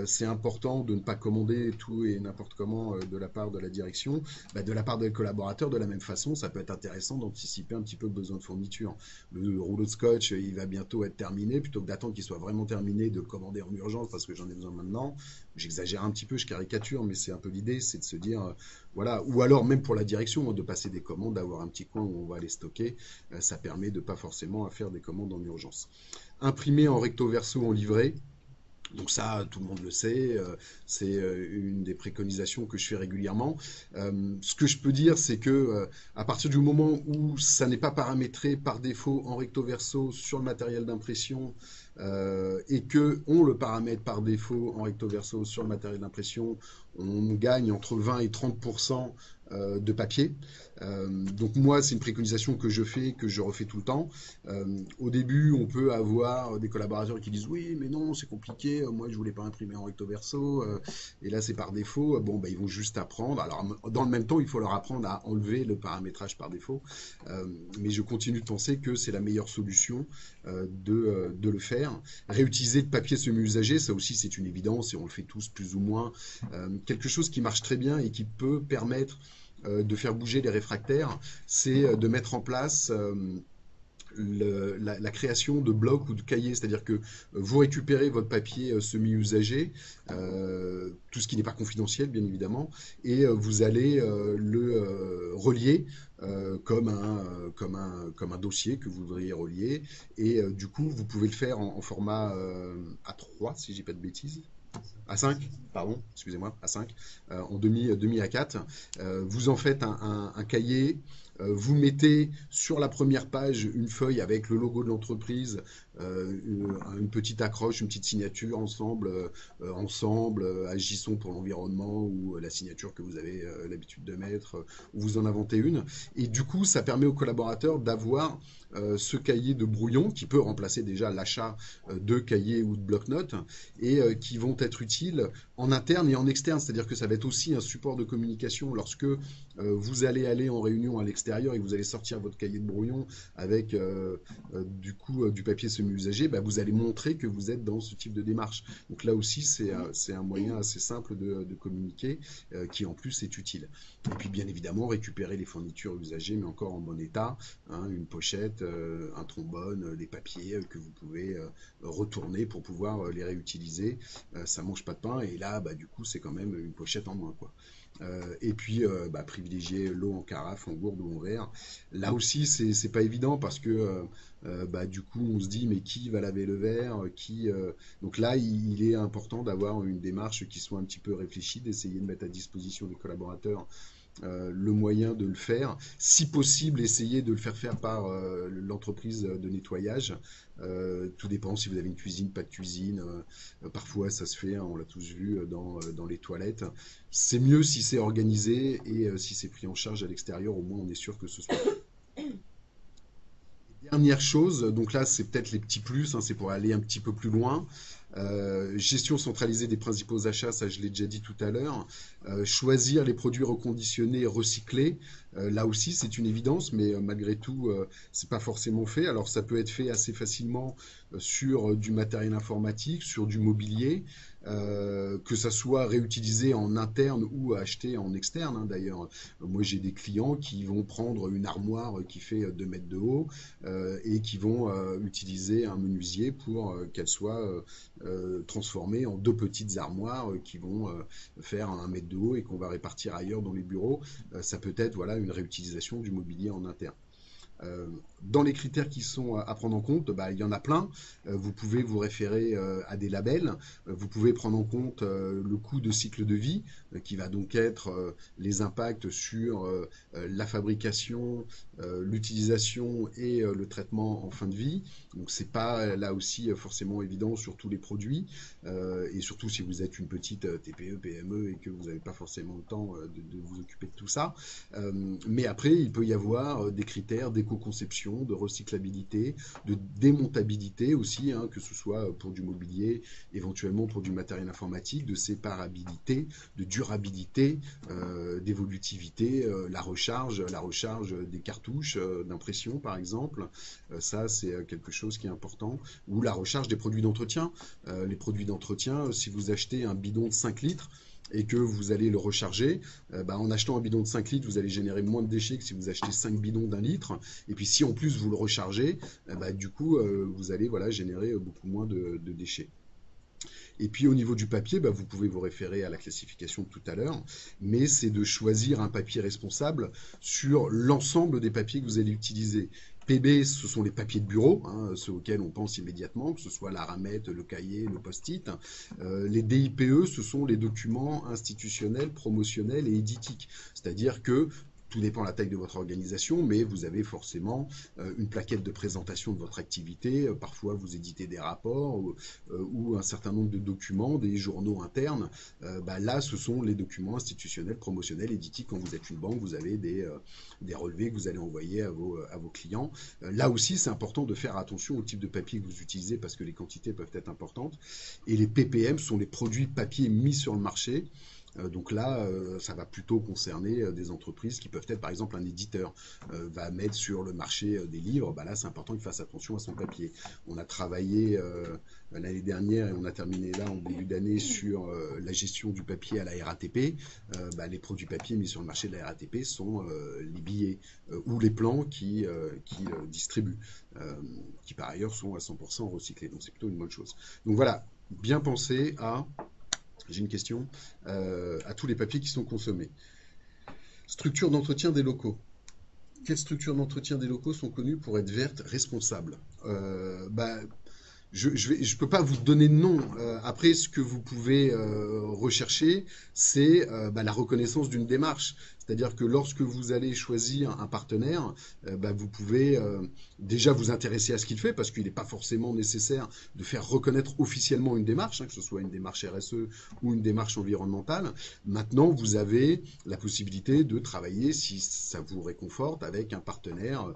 c'est important de ne pas commander tout et n'importe comment de la part de la direction. Bah, de la part des collaborateurs, de la même façon, ça peut être intéressant d'anticiper un petit peu le besoin de fourniture. Le rouleau de scotch, il va bientôt être terminé, plutôt que d'attendre qu'il soit vraiment terminé, de le commander en urgence parce que j'en ai besoin maintenant. J'exagère un petit peu, je caricature, mais c'est un peu l'idée, c'est de se dire, voilà, ou alors même pour la direction, de passer des commandes, d'avoir un petit coin où on va les stocker, ça permet de pas forcément à faire des commandes en urgence. Imprimé en recto verso en livret. Donc ça, tout le monde le sait, c'est une des préconisations que je fais régulièrement. Ce que je peux dire, c'est que à partir du moment où ça n'est pas paramétré par défaut en recto verso sur le matériel d'impression et que on le paramètre par défaut en recto verso sur le matériel d'impression, on gagne entre 20 et 30% de papier. Donc moi, c'est une préconisation que je fais, que je refais tout le temps. Au début, on peut avoir des collaborateurs qui disent oui, mais non, c'est compliqué. Moi, je voulais pas imprimer en recto verso, et là, c'est par défaut. Bon, bah, ils vont juste apprendre. Alors, dans le même temps, il faut leur apprendre à enlever le paramétrage par défaut. Mais je continue de penser que c'est la meilleure solution de le faire. Réutiliser le papier semi-usagé, ça aussi, c'est une évidence et on le fait tous plus ou moins. Quelque chose qui marche très bien et qui peut permettre de faire bouger les réfractaires, c'est de mettre en place la création de blocs ou de cahiers, c'est-à-dire que vous récupérez votre papier semi-usagé, tout ce qui n'est pas confidentiel bien évidemment, et vous allez le relier comme un dossier que vous voudriez relier, et du coup vous pouvez le faire en format A3 si je dis pas de bêtises. A5, pardon, excusez-moi, A5, en demi A4. Vous en faites un cahier, vous mettez sur la première page une feuille avec le logo de l'entreprise, une petite accroche, une petite signature ensemble, agissons pour l'environnement ou la signature que vous avez l'habitude de mettre, ou vous en inventez une. Et du coup, ça permet aux collaborateurs d'avoir ce cahier de brouillon qui peut remplacer déjà l'achat de cahiers ou de bloc-notes et qui vont être utiles en interne et en externe. C'est-à-dire que ça va être aussi un support de communication lorsque vous allez aller en réunion à l'extérieur et que vous allez sortir votre cahier de brouillon avec du coup du papier semi-usagé, bah, vous allez montrer que vous êtes dans ce type de démarche. Donc là aussi, c'est un moyen assez simple de communiquer qui en plus est utile. Et puis bien évidemment, récupérer les fournitures usagées mais encore en bon état, hein, une pochette, un trombone, des papiers que vous pouvez retourner pour pouvoir les réutiliser. Ça mange pas de pain et là, bah, du coup, c'est quand même une pochette en moins, quoi. Et puis, bah, privilégier l'eau en carafe, en gourde ou en verre. Là aussi, c'est pas évident parce que bah, du coup, on se dit, mais qui va laver le verre Donc là, il est important d'avoir une démarche qui soit un petit peu réfléchie, d'essayer de mettre à disposition des collaborateurs le moyen de le faire. Si possible, essayer de le faire faire par l'entreprise de nettoyage. Tout dépend si vous avez une cuisine, pas de cuisine. Parfois, ça se fait, hein, on l'a tous vu dans les toilettes. C'est mieux si c'est organisé et si c'est pris en charge à l'extérieur, au moins on est sûr que ce soit. Dernière chose, donc là c'est peut-être les petits plus, hein, c'est pour aller un petit peu plus loin. Gestion centralisée des principaux achats, ça je l'ai déjà dit tout à l'heure. Choisir les produits reconditionnés et recyclés, là aussi c'est une évidence, mais malgré tout c'est pas forcément fait. Alors ça peut être fait assez facilement sur du matériel informatique, sur du mobilier, que ça soit réutilisé en interne ou acheté en externe, hein. D'ailleurs, moi j'ai des clients qui vont prendre une armoire qui fait 2 mètres de haut et qui vont utiliser un menuisier pour qu'elle soit transformée en deux petites armoires qui vont faire 1 mètre de haut et qu'on va répartir ailleurs dans les bureaux. Ça peut être voilà une réutilisation du mobilier en interne. Dans les critères qui sont à prendre en compte, bah, il y en a plein. Vous pouvez vous référer à des labels. Vous pouvez prendre en compte le coût de cycle de vie, qui va donc être les impacts sur la fabrication, l'utilisation et le traitement en fin de vie. Donc c'est pas là aussi forcément évident sur tous les produits, et surtout si vous êtes une petite TPE, PME et que vous n'avez pas forcément le temps de vous occuper de tout ça. Mais après, il peut y avoir des critères d'éco-conception, de recyclabilité, de démontabilité aussi, hein, que ce soit pour du mobilier, éventuellement pour du matériel informatique, de séparabilité, de durabilité, d'évolutivité, la recharge des cartouches d'impression par exemple, ça c'est quelque chose qui est important, ou la recharge des produits d'entretien. Les produits d'entretien, si vous achetez un bidon de 5 litres, et que vous allez le recharger, bah, en achetant un bidon de 5 litres, vous allez générer moins de déchets que si vous achetez 5 bidons d'un litre. Et puis si en plus vous le rechargez, bah, du coup, vous allez voilà, générer beaucoup moins de déchets. Et puis au niveau du papier, bah, vous pouvez vous référer à la classification de tout à l'heure, mais c'est de choisir un papier responsable sur l'ensemble des papiers que vous allez utiliser. PB, ce sont les papiers de bureau, hein, ceux auxquels on pense immédiatement, que ce soit la ramette, le cahier, le post-it. Les DIPE, ce sont les documents institutionnels, promotionnels et éditiques. C'est-à-dire que tout dépend de la taille de votre organisation, mais vous avez forcément une plaquette de présentation de votre activité. Parfois, vous éditez des rapports ou un certain nombre de documents, des journaux internes. Bah, là, ce sont les documents institutionnels, promotionnels, éditiques. Quand vous êtes une banque, vous avez des relevés que vous allez envoyer à vos clients. Là aussi, c'est important de faire attention au type de papier que vous utilisez parce que les quantités peuvent être importantes. Et les PPM sont les produits papier mis sur le marché. Donc là, ça va plutôt concerner des entreprises qui peuvent être, par exemple, un éditeur va mettre sur le marché des livres. Bah là, c'est important qu'il fasse attention à son papier. On a travaillé l'année dernière et on a terminé là en début d'année sur la gestion du papier à la RATP. Bah, les produits papier mis sur le marché de la RATP sont les billets ou les plans qui distribuent, qui par ailleurs sont à 100% recyclés. Donc c'est plutôt une bonne chose. Donc voilà, bien penser à j'ai une question, à tous les papiers qui sont consommés. Structure d'entretien des locaux. Quelles structures d'entretien des locaux sont connues pour être vertes, responsables? Bah, je ne peux pas vous donner de nom. Après, ce que vous pouvez rechercher, c'est bah, la reconnaissance d'une démarche. C'est-à-dire que lorsque vous allez choisir un partenaire, bah, vous pouvez déjà vous intéresser à ce qu'il fait, parce qu'il n'est pas forcément nécessaire de faire reconnaître officiellement une démarche, hein, que ce soit une démarche RSE ou une démarche environnementale. Maintenant, vous avez la possibilité de travailler, si ça vous réconforte, avec un partenaire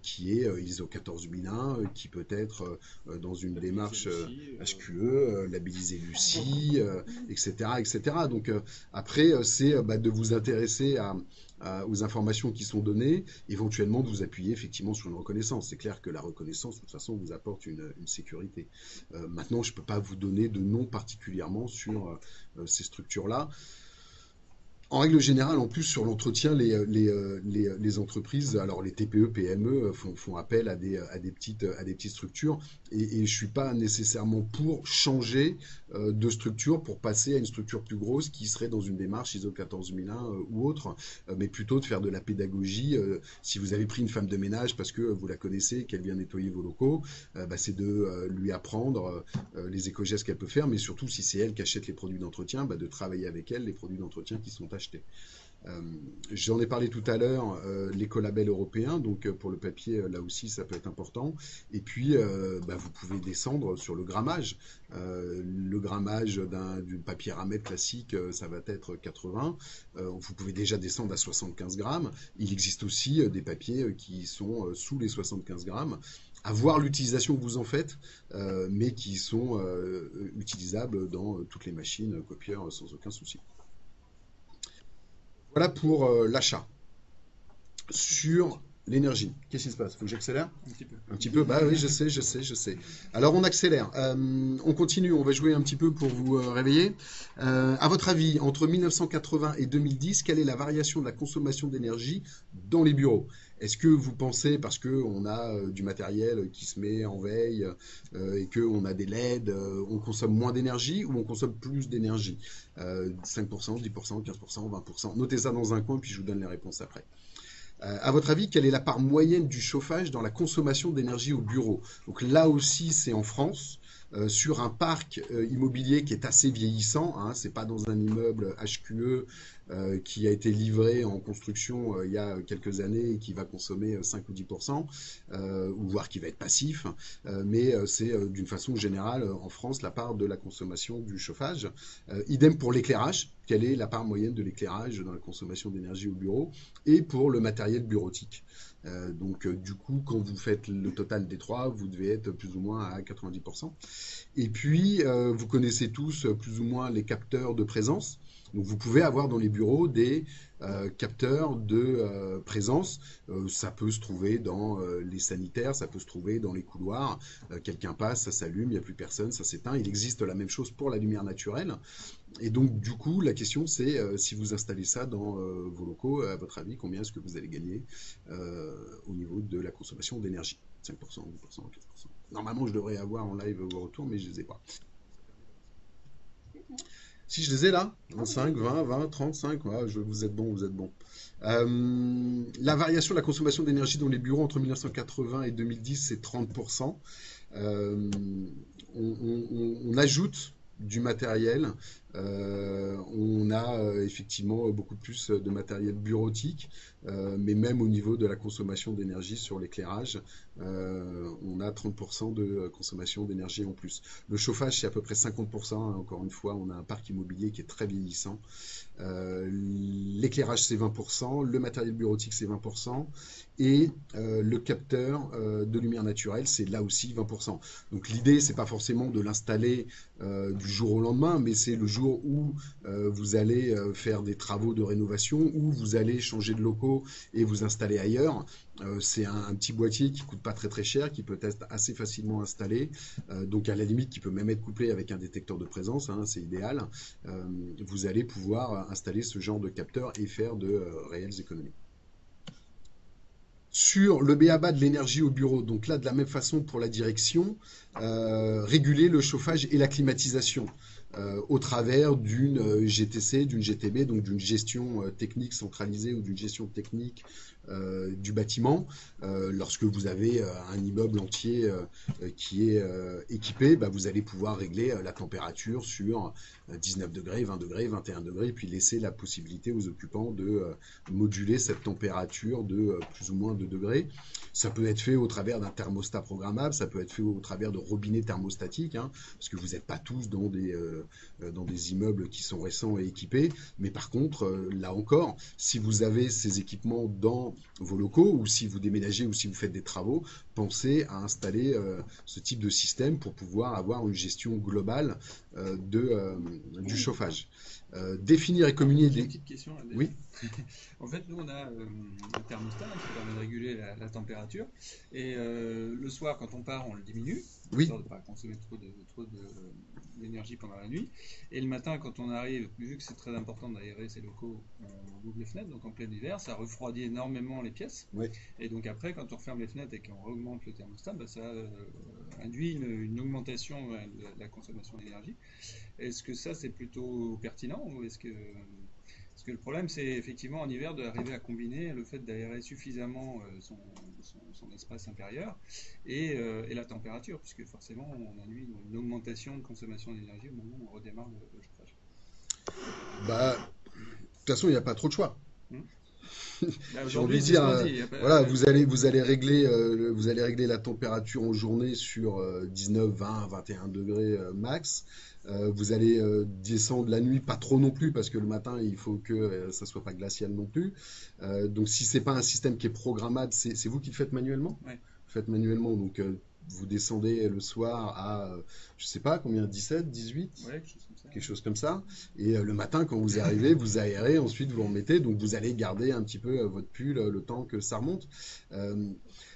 qui est ISO 14001, qui peut être dans une démarche HQE, labellisé Lucie, etc., etc. Donc après, c'est bah, de vous intéresser aux informations qui sont données, éventuellement de vous appuyer effectivement sur une reconnaissance. C'est clair que la reconnaissance, de toute façon, vous apporte une sécurité. Maintenant, je ne peux pas vous donner de nom particulièrement sur ces structures-là. En règle générale, en plus, sur l'entretien, les entreprises, alors les TPE, PME, font appel à des petites structures. Et je ne suis pas nécessairement pour changer de structure pour passer à une structure plus grosse qui serait dans une démarche ISO 14001 ou autre, mais plutôt de faire de la pédagogie. Si vous avez pris une femme de ménage parce que vous la connaissez, qu'elle vient nettoyer vos locaux, bah, c'est de lui apprendre les éco-gestes qu'elle peut faire, mais surtout si c'est elle qui achète les produits d'entretien, bah, de travailler avec elle les produits d'entretien qui sont achetés. J'en ai parlé tout à l'heure, l'écolabel européen, donc pour le papier, là aussi, ça peut être important. Et puis, bah, vous pouvez descendre sur le grammage. Le grammage d'une papier ramette classique, ça va être 80. Vous pouvez déjà descendre à 75 grammes. Il existe aussi des papiers qui sont sous les 75 grammes à voir l'utilisation que vous en faites, mais qui sont utilisables dans toutes les machines copieurs sans aucun souci. Voilà pour l'achat. Sur l'énergie, qu'est-ce qui se passe? Faut que j'accélère? Un petit peu. Un petit peu? Bah oui, je sais. Alors on accélère. On continue, on va jouer un petit peu pour vous réveiller. À votre avis, entre 1980 et 2010, quelle est la variation de la consommation d'énergie dans les bureaux? Est-ce que vous pensez, parce qu'on a du matériel qui se met en veille et qu'on a des LED, on consomme moins d'énergie ou on consomme plus d'énergie? 5%, 10%, 15%, 20%. Notez ça dans un coin, puis je vous donne les réponses après. À votre avis, quelle est la part moyenne du chauffage dans la consommation d'énergie au bureau? Donc là aussi, c'est en France, sur un parc immobilier qui est assez vieillissant, hein, c'est pas dans un immeuble HQE qui a été livré en construction il y a quelques années et qui va consommer 5 ou 10%, ou voire qui va être passif, mais c'est d'une façon générale en France la part de la consommation du chauffage. Idem pour l'éclairage, quelle est la part moyenne de l'éclairage dans la consommation d'énergie au bureau, et pour le matériel bureautique. Donc du coup, quand vous faites le total des trois, vous devez être plus ou moins à 90%. Et puis, vous connaissez tous plus ou moins les capteurs de présence. Donc vous pouvez avoir dans les bureaux des capteurs de présence. Ça peut se trouver dans les sanitaires, ça peut se trouver dans les couloirs. Quelqu'un passe, ça s'allume, il n'y a plus personne, ça s'éteint. Il existe la même chose pour la lumière naturelle. Et donc du coup, la question c'est si vous installez ça dans vos locaux, à votre avis, combien est-ce que vous allez gagner au niveau de la consommation d'énergie? 5%, 10%, 15%. Normalement, je devrais avoir en live vos retours, mais je ne les ai pas. Si je les ai là, 25, 20, 20, 35, ouais, vous êtes bon, vous êtes bon. La variation de la consommation d'énergie dans les bureaux entre 1980 et 2010, c'est 30%. Euh, on ajoute du matériel. On a effectivement beaucoup plus de matériel bureautique, mais même au niveau de la consommation d'énergie sur l'éclairage, on a 30% de consommation d'énergie en plus. Le chauffage, c'est à peu près 50%, hein. Encore une fois, on a un parc immobilier qui est très vieillissant. L'éclairage, c'est 20%, le matériel bureautique, c'est 20%, et le capteur de lumière naturelle, c'est là aussi 20%. Donc l'idée, c'est pas forcément de l'installer du jour au lendemain, mais c'est le jour où vous allez faire des travaux de rénovation, où vous allez changer de locaux et vous installer ailleurs. C'est un petit boîtier qui coûte pas très très cher, qui peut être assez facilement installé, donc à la limite qui peut même être couplé avec un détecteur de présence, hein, c'est idéal. Vous allez pouvoir installer ce genre de capteur et faire de réelles économies. Sur le b.a.-ba de l'énergie au bureau, donc là de la même façon pour la direction, réguler le chauffage et la climatisation au travers d'une GTC, d'une GTB, donc d'une gestion technique centralisée ou d'une gestion technique du bâtiment. Lorsque vous avez un immeuble entier qui est équipé, bah, vous allez pouvoir régler la température sur 19 degrés, 20 degrés, 21 degrés, et puis laisser la possibilité aux occupants de moduler cette température de plus ou moins 2 degrés. Ça peut être fait au travers d'un thermostat programmable, ça peut être fait au travers de robinets thermostatiques, hein, parce que vous n'êtes pas tous dans des immeubles qui sont récents et équipés. Mais par contre, là encore, si vous avez ces équipements dans vos locaux, ou si vous déménagez, ou si vous faites des travaux, pensez à installer ce type de système pour pouvoir avoir une gestion globale du chauffage. Définir et communiquer J'ai des... une petite question là déjà. Oui, En fait, nous on a un thermostat qui permet de réguler la température. Et le soir, quand on part, on le diminue, oui. histoire de ne pas consommer trop d'énergie pendant la nuit. Et le matin, quand on arrive, vu que c'est très important d'aérer ces locaux, on ouvre les fenêtres, donc en plein hiver, ça refroidit énormément les pièces. Oui. Et donc après, quand on referme les fenêtres et qu'on augmente le thermostat, bah, ça induit une augmentation de la consommation d'énergie. Est-ce que ça, c'est plutôt pertinent ou est-ce que... Parce que le problème, c'est effectivement en hiver d'arriver à combiner le fait d'aérer suffisamment son espace intérieur et la température, puisque forcément, on induit une augmentation de consommation d'énergie au moment où on redémarre le chauffage. Bah, de toute façon, il n'y a pas trop de choix. Hmm. Bah, J'ai envie aujourd'hui, de c'est ce dire, qu'on dit. voilà, vous allez régler la température en journée sur 19, 20, 21 degrés max. Vous allez descendre la nuit, pas trop non plus, parce que le matin, il faut que ça soit pas glacial non plus. Donc, si c'est pas un système qui est programmable, c'est vous qui le faites manuellement? Ouais. Vous faites manuellement, donc vous descendez le soir à, je sais pas combien, 17, 18? Ouais, quelque chose comme ça. Quelque chose comme ça. Et le matin, quand vous arrivez, vous aérez, ensuite vous remettez. Donc vous allez garder un petit peu votre pull le temps que ça remonte.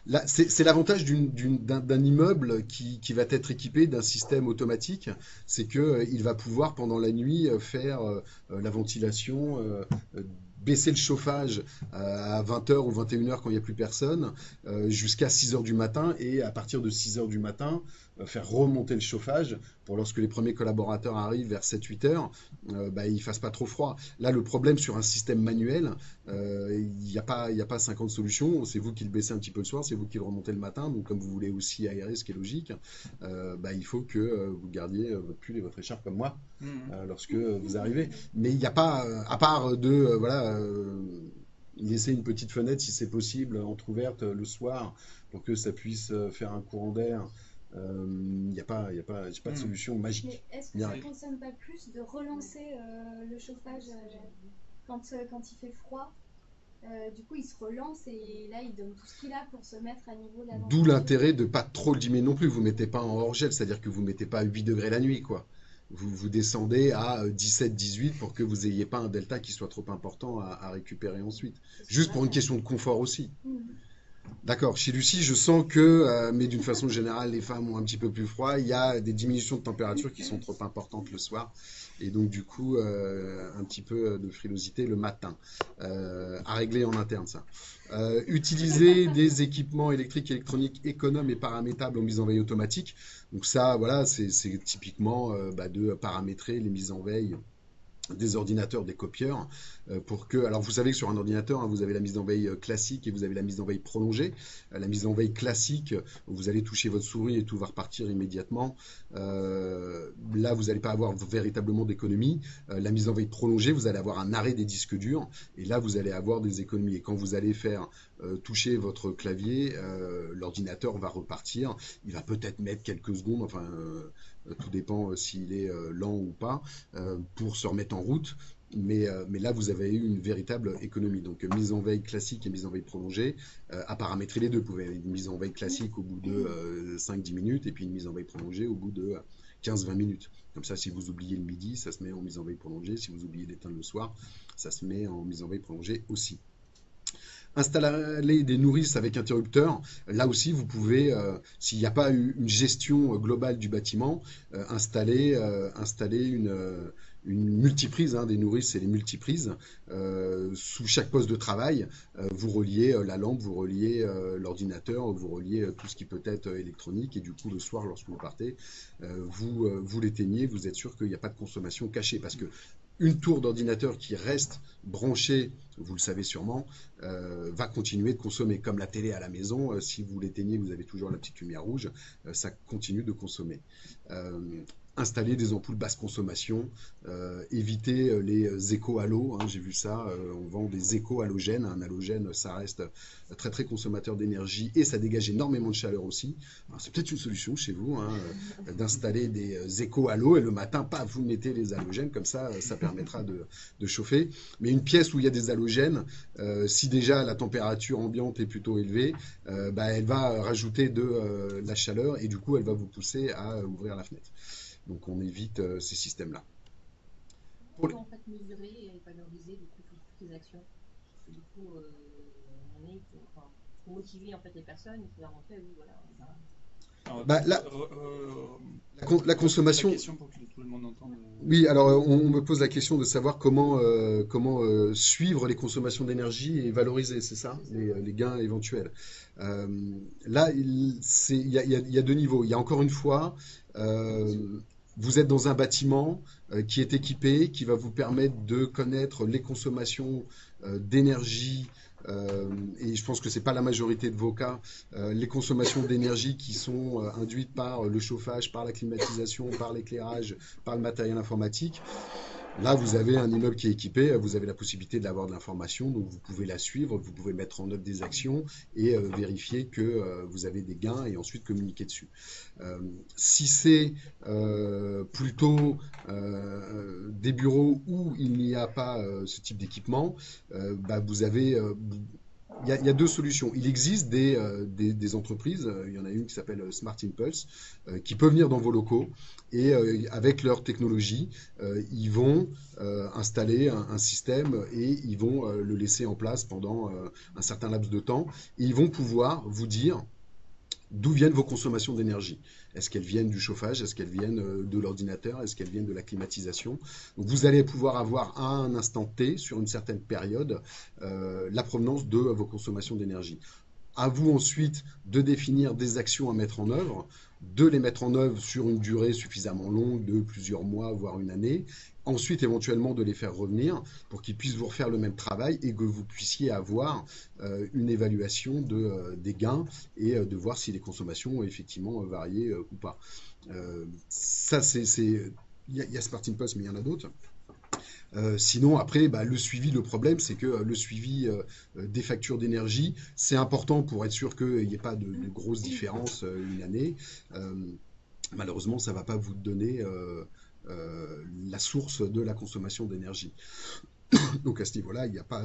Là, c'est l'avantage d'un immeuble qui va être équipé d'un système automatique, c'est que il va pouvoir pendant la nuit faire la ventilation baisser le chauffage à 20 h ou 21 h quand il n'y a plus personne, jusqu'à 6 h du matin, et à partir de 6 h du matin, faire remonter le chauffage pour lorsque les premiers collaborateurs arrivent vers 7-8 h, bah, il ne fasse pas trop froid. Là, le problème sur un système manuel, il y a pas 50 solutions. C'est vous qui le baissez un petit peu le soir, c'est vous qui le remontez le matin. Donc, comme vous voulez aussi aérer, ce qui est logique, bah, il faut que vous gardiez votre pull et votre écharpe comme moi Mhm. lorsque vous arrivez. Mais il n'y a pas, à part de voilà, laisser une petite fenêtre si c'est possible, entrouverte le soir pour que ça puisse faire un courant d'air. Il y a pas de Mhm. solution Mais magique, est-ce que ça Et- miracle. consomme pas plus de relancer le chauffage quand il fait froid? Du coup, il se relance et là, il donne tout ce qu'il a pour se mettre à niveau de la D'où température. l'intérêt de ne pas trop le diminuer non plus. Vous ne mettez pas en hors-gel, c'est-à-dire que vous ne mettez pas à 8 degrés la nuit, quoi. Vous descendez à 17-18 pour que vous n'ayez pas un delta qui soit trop important à récupérer ensuite. C'est ce qu'on Juste va pour une faire. question de confort aussi. Mhm. D'accord. Chez Lucie, je sens que, mais d'une façon générale, les femmes ont un petit peu plus froid. Il y a des diminutions de température qui sont trop importantes le soir. Et donc, du coup, un petit peu de frilosité le matin. À régler en interne, ça. Utiliser des équipements électriques et électroniques économes et paramétrables en mise en veille automatique. Donc ça, voilà, c'est typiquement bah, de paramétrer les mises en veille des ordinateurs, des copieurs, pour que... Alors vous savez que sur un ordinateur, hein, vous avez la mise en veille classique et vous avez la mise en veille prolongée. La mise en veille classique, vous allez toucher votre souris et tout va repartir immédiatement. Là, vous n'allez pas avoir véritablement d'économie. La mise en veille prolongée, vous allez avoir un arrêt des disques durs et là, vous allez avoir des économies. Et quand vous allez faire toucher votre clavier, l'ordinateur va repartir. Il va peut-être mettre quelques secondes, enfin, tout dépend s'il est lent ou pas, pour se remettre en route. Mais là, vous avez eu une véritable économie. Donc, mise en veille classique et mise en veille prolongée, à paramétrer les deux. Vous pouvez avoir une mise en veille classique au bout de 5-10 minutes et puis une mise en veille prolongée au bout de 15-20 minutes. Comme ça, si vous oubliez le midi, ça se met en mise en veille prolongée. Si vous oubliez d'éteindre le soir, ça se met en mise en veille prolongée aussi. Installer des nourrices avec interrupteur, là aussi vous pouvez, s'il n'y a pas eu une gestion globale du bâtiment, installer une multiprise, hein, des nourrices c'est les multiprises, sous chaque poste de travail, vous reliez la lampe, vous reliez l'ordinateur, vous reliez tout ce qui peut être électronique et du coup le soir lorsque vous partez, vous l'éteignez, vous êtes sûr qu'il n'y a pas de consommation cachée parce que une tour d'ordinateur qui reste branchée, vous le savez sûrement, va continuer de consommer. Comme la télé à la maison, si vous l'éteignez, vous avez toujours la petite lumière rouge, ça continue de consommer. Euh, Installer des ampoules basse consommation, éviter les échos halo, hein, j'ai vu ça, on vend des échos halogènes. Un halogène, ça reste très très consommateur d'énergie et ça dégage énormément de chaleur aussi. C'est peut-être une solution chez vous, hein, d'installer des échos halo et le matin, paf, vous mettez les halogènes, comme ça permettra de chauffer. Mais une pièce où il y a des halogènes, si déjà la température ambiante est plutôt élevée, bah, elle va rajouter de la chaleur et du coup elle va vous pousser à ouvrir la fenêtre. Donc on évite ces systèmes-là. Comment on Pour peut les- en fait mesurer et valoriser du coup toutes les actions? Parce que du coup, on est pour motiver en fait les personnes, il faut leur montrer, oui, voilà, Alors, Bah, la répète la consommation, question pour que tout le monde entende. oui, alors on me pose la question de savoir comment suivre les consommations d'énergie et valoriser, c'est ça, c'est ça, ouais. les gains éventuels. Euh, Là, il y a deux niveaux. Il y a encore une fois, euh, vous êtes dans un bâtiment qui est équipé, qui va vous permettre de connaître les consommations d'énergie. Et je pense que c'est pas la majorité de vos cas, les consommations d'énergie qui sont induites par le chauffage, par la climatisation, par l'éclairage, par le matériel informatique. Là, vous avez un immeuble qui est équipé, vous avez la possibilité d'avoir de l'information, donc vous pouvez la suivre, vous pouvez mettre en œuvre des actions et vérifier que vous avez des gains et ensuite communiquer dessus. Euh, Si c'est plutôt des bureaux où il n'y a pas ce type d'équipement, bah, vous avez il y a deux solutions. Il existe des entreprises, il y en a une qui s'appelle Smart Impulse, qui peut venir dans vos locaux et avec leur technologie, ils vont installer un système et ils vont le laisser en place pendant un certain laps de temps et ils vont pouvoir vous dire d'où viennent vos consommations d'énergie. Est-ce qu'elles viennent du chauffage? Est-ce qu'elles viennent de l'ordinateur? Est-ce qu'elles viennent de la climatisation? Donc vous allez pouvoir avoir à un instant T, sur une certaine période, la provenance de vos consommations d'énergie. À vous ensuite de définir des actions à mettre en œuvre, de les mettre en œuvre sur une durée suffisamment longue, de plusieurs mois, voire une année. Ensuite, éventuellement, de les faire revenir pour qu'ils puissent vous refaire le même travail et que vous puissiez avoir une évaluation des gains et de voir si les consommations ont effectivement varié ou pas. Ça, il y a Smartin Post, mais il y en a d'autres. Sinon, après, bah, le suivi, le problème, c'est que le suivi des factures d'énergie, c'est important pour être sûr qu'il n'y ait pas de grosses différences une année. Euh, Malheureusement, ça ne va pas vous donner la source de la consommation d'énergie. Donc à ce niveau-là, il n'y a pas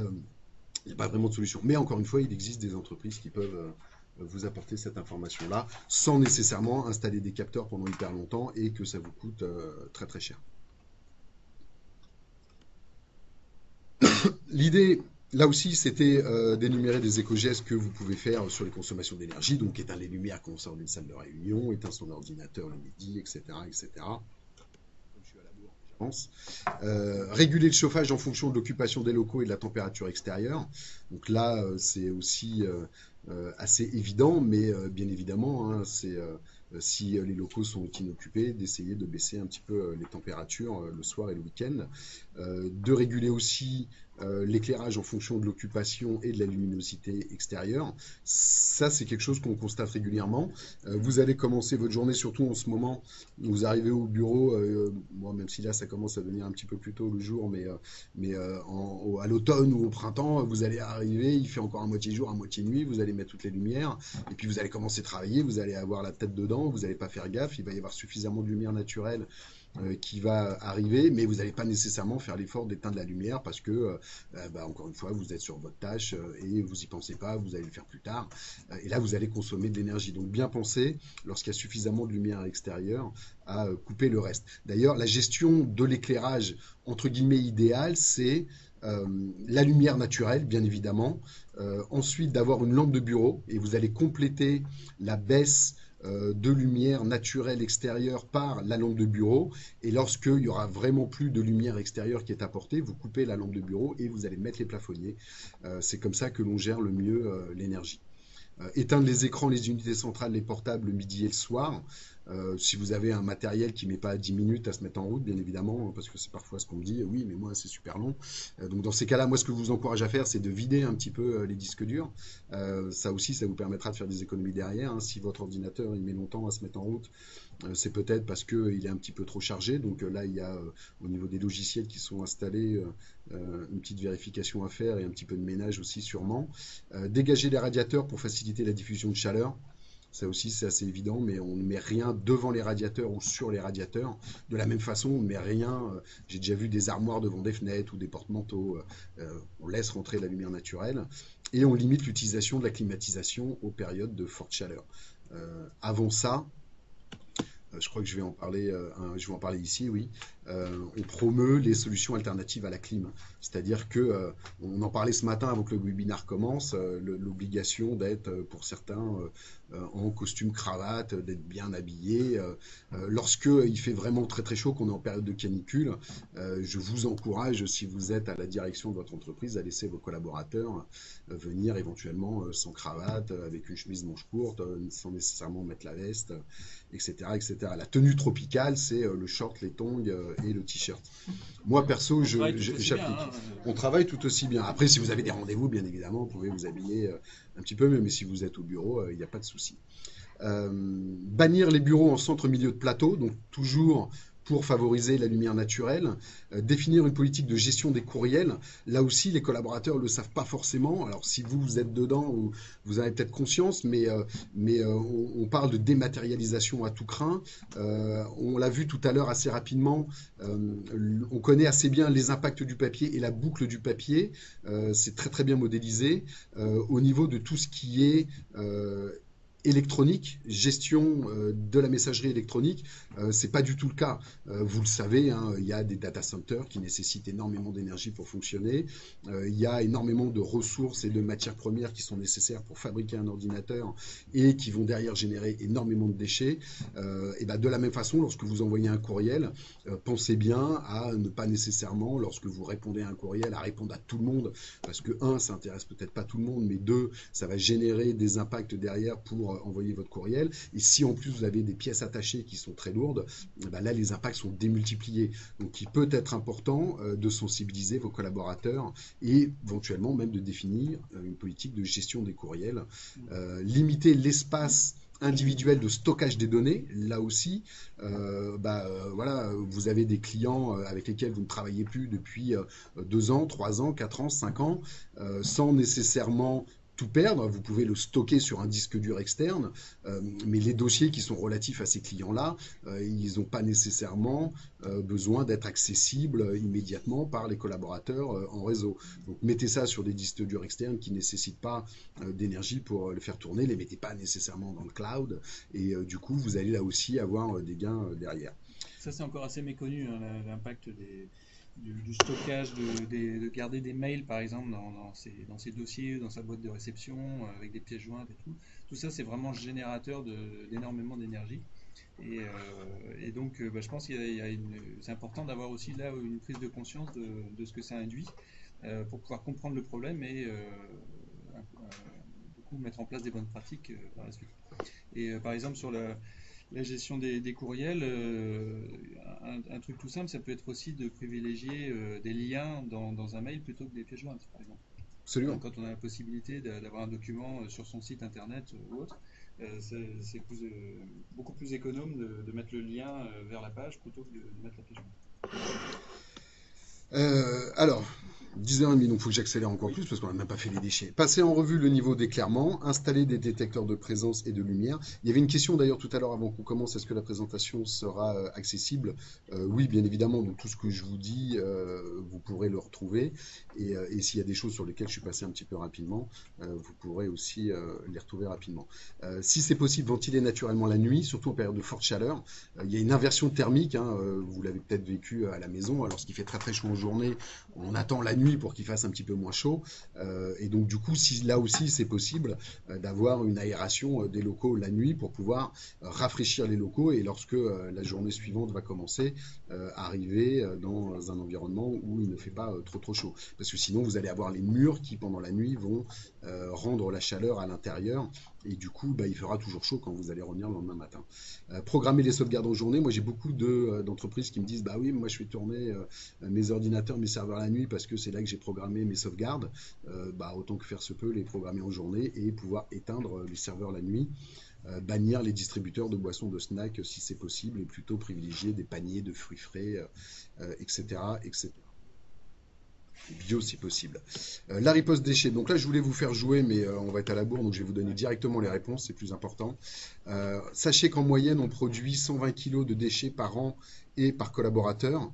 vraiment de solution. Mais encore une fois, il existe des entreprises qui peuvent vous apporter cette information-là sans nécessairement installer des capteurs pendant hyper longtemps et que ça vous coûte très très cher. L'idée, là aussi, c'était d'énumérer des éco-gestes que vous pouvez faire sur les consommations d'énergie. Donc éteindre les lumières quand on sort d'une salle de réunion, éteindre son ordinateur le midi, etc., etc. Comme je suis à la bourre, j'avance. Réguler le chauffage en fonction de l'occupation des locaux et de la température extérieure. Donc là, c'est aussi assez évident, mais bien évidemment, hein, c'est si les locaux sont inoccupés, d'essayer de baisser un petit peu les températures le soir et le week-end. De réguler aussi l'éclairage en fonction de l'occupation et de la luminosité extérieure. Ça, c'est quelque chose qu'on constate régulièrement. Vous allez commencer votre journée, surtout en ce moment, vous arrivez au bureau, bon, même si là, ça commence à devenir un petit peu plus tôt le jour, mais à l'automne ou au printemps, vous allez arriver, il fait encore à moitié jour, à moitié nuit, vous allez mettre toutes les lumières, et puis vous allez commencer à travailler, vous allez avoir la tête dedans, vous n'allez pas faire gaffe, il va y avoir suffisamment de lumière naturelle qui va arriver, mais vous n'allez pas nécessairement faire l'effort d'éteindre la lumière parce que, encore une fois, vous êtes sur votre tâche et vous n'y pensez pas, vous allez le faire plus tard. Et là, vous allez consommer de l'énergie. Donc, bien penser, lorsqu'il y a suffisamment de lumière extérieure, à couper le reste. D'ailleurs, la gestion de l'éclairage, entre guillemets, idéal, c'est la lumière naturelle, bien évidemment. Ensuite, d'avoir une lampe de bureau et vous allez compléter la baisse de lumière naturelle extérieure par la lampe de bureau. Et lorsqu'il y aura vraiment plus de lumière extérieure qui est apportée, vous coupez la lampe de bureau et vous allez mettre les plafonniers. C'est comme ça que l'on gère le mieux l'énergie. Éteindre les écrans, les unités centrales, les portables le midi et le soir. Si vous avez un matériel qui ne met pas 10 minutes à se mettre en route, bien évidemment, parce que c'est parfois ce qu'on me dit, oui, mais moi c'est super long. Donc dans ces cas-là, moi ce que je vous encourage à faire, c'est de vider un petit peu les disques durs. Ça aussi, ça vous permettra de faire des économies derrière, hein. Si votre ordinateur il met longtemps à se mettre en route, c'est peut-être parce qu'il est un petit peu trop chargé. Donc là, il y a au niveau des logiciels qui sont installés une petite vérification à faire et un petit peu de ménage aussi sûrement. Dégager les radiateurs pour faciliter la diffusion de chaleur. Ça aussi, c'est assez évident, mais on ne met rien devant les radiateurs ou sur les radiateurs. De la même façon, on ne met rien. J'ai déjà vu des armoires devant des fenêtres ou des porte-manteaux. On laisse rentrer la lumière naturelle et on limite l'utilisation de la climatisation aux périodes de forte chaleur. Avant ça, je crois que je vais en parler ici, oui. On promeut les solutions alternatives à la clim. C'est-à-dire que, on en parlait ce matin avant que le webinaire commence, l'obligation d'être, pour certains, en costume cravate, d'être bien habillé. Lorsque il fait vraiment très très chaud, qu'on est en période de canicule, je vous encourage, si vous êtes à la direction de votre entreprise, à laisser vos collaborateurs venir éventuellement sans cravate, avec une chemise manche courte, sans nécessairement mettre la veste, etc., etc. La tenue tropicale, c'est le short, les tongs et le t-shirt. Moi, perso, j'applique. On travaille tout aussi bien. Après, si vous avez des rendez-vous, bien évidemment, vous pouvez vous habiller un petit peu, mais si vous êtes au bureau, il n'y a pas de souci. Bannir les bureaux en centre-milieu de plateau, donc toujours pour favoriser la lumière naturelle, définir une politique de gestion des courriels. Là aussi, les collaborateurs ne le savent pas forcément. Alors, si vous êtes dedans, vous avez peut-être conscience, mais on parle de dématérialisation à tout crin. On l'a vu tout à l'heure assez rapidement. On connaît assez bien les impacts du papier et la boucle du papier. C'est très très bien modélisé au niveau de tout ce qui est électronique, gestion de la messagerie électronique, c'est pas du tout le cas. Vous le savez, hein, il y a des data centers qui nécessitent énormément d'énergie pour fonctionner. Il y a énormément de ressources et de matières premières qui sont nécessaires pour fabriquer un ordinateur et qui vont derrière générer énormément de déchets. Et ben de la même façon, lorsque vous envoyez un courriel, pensez bien à ne pas nécessairement, lorsque vous répondez à un courriel, à répondre à tout le monde, parce que un, ça intéresse peut-être pas tout le monde, mais deux, ça va générer des impacts derrière pour envoyer votre courriel. Et si en plus vous avez des pièces attachées qui sont très lourdes, ben là les impacts sont démultipliés. Donc il peut être important de sensibiliser vos collaborateurs et éventuellement même de définir une politique de gestion des courriels, limiter l'espace individuel de stockage des données. Là aussi, voilà, vous avez des clients avec lesquels vous ne travaillez plus depuis 2 ans, 3 ans, 4 ans, 5 ans, sans nécessairement tout perdre. Vous pouvez le stocker sur un disque dur externe, mais les dossiers qui sont relatifs à ces clients-là, ils n'ont pas nécessairement besoin d'être accessibles immédiatement par les collaborateurs en réseau. Donc mettez ça sur des disques durs externes qui ne nécessitent pas d'énergie pour le faire tourner, les mettez pas nécessairement dans le cloud, et du coup vous allez là aussi avoir des gains derrière. Ça, c'est encore assez méconnu, hein, l'impact du stockage, de garder des mails, par exemple, dans ses dossiers, dans sa boîte de réception, avec des pièces jointes et tout. Tout ça, c'est vraiment générateur d'énormément d'énergie. Et donc, je pense c'est important d'avoir aussi là une prise de conscience de ce que ça induit pour pouvoir comprendre le problème et du coup mettre en place des bonnes pratiques par la suite. Et par exemple, sur la gestion des courriels, un truc tout simple, ça peut être aussi de privilégier des liens dans un mail plutôt que des pièces jointes, par exemple. Absolument. Quand on a la possibilité d'avoir un document sur son site internet ou autre, c'est beaucoup plus économe de mettre le lien vers la page plutôt que de mettre la pièce jointe. Alors, 10h30, donc il faut que j'accélère encore Oui. plus parce qu'on n'a même pas fait les déchets. Passer en revue le niveau d'éclairement, installer des détecteurs de présence et de lumière. Il y avait une question d'ailleurs tout à l'heure avant qu'on commence, est-ce que la présentation sera accessible? Oui, bien évidemment, donc tout ce que je vous dis, vous pourrez le retrouver. Et s'il y a des choses sur lesquelles je suis passé un petit peu rapidement, vous pourrez aussi les retrouver rapidement. Si c'est possible, ventiler naturellement la nuit, surtout en période de forte chaleur. Il y a une inversion thermique, hein, vous l'avez peut-être vécu à la maison, alors lorsqu'il fait très très chaud en journée, on attend la nuit pour qu'il fasse un petit peu moins chaud. Et donc du coup, si là aussi c'est possible d'avoir une aération des locaux la nuit pour pouvoir rafraîchir les locaux et lorsque la journée suivante va commencer, arriver dans un environnement où il ne fait pas trop chaud. Parce que sinon, vous allez avoir les murs qui, pendant la nuit, vont rendre la chaleur à l'intérieur. Et du coup, il fera toujours chaud quand vous allez revenir le lendemain matin. Programmer les sauvegardes en journée. Moi, j'ai beaucoup d'entreprises qui me disent, bah oui, moi je fais tourner mes ordinateurs, mes serveurs la nuit parce que c'est là que j'ai programmé mes sauvegardes. Autant que faire se peut, les programmer en journée et pouvoir éteindre les serveurs la nuit. Bannir les distributeurs de boissons, de snacks si c'est possible et plutôt privilégier des paniers de fruits frais, etc., etc. Bio si possible. La riposte déchets. Donc là, je voulais vous faire jouer, mais on va être à la bourre, donc je vais vous donner directement les réponses, c'est plus important. Sachez qu'en moyenne, on produit 120 kg de déchets par an et par collaborateur.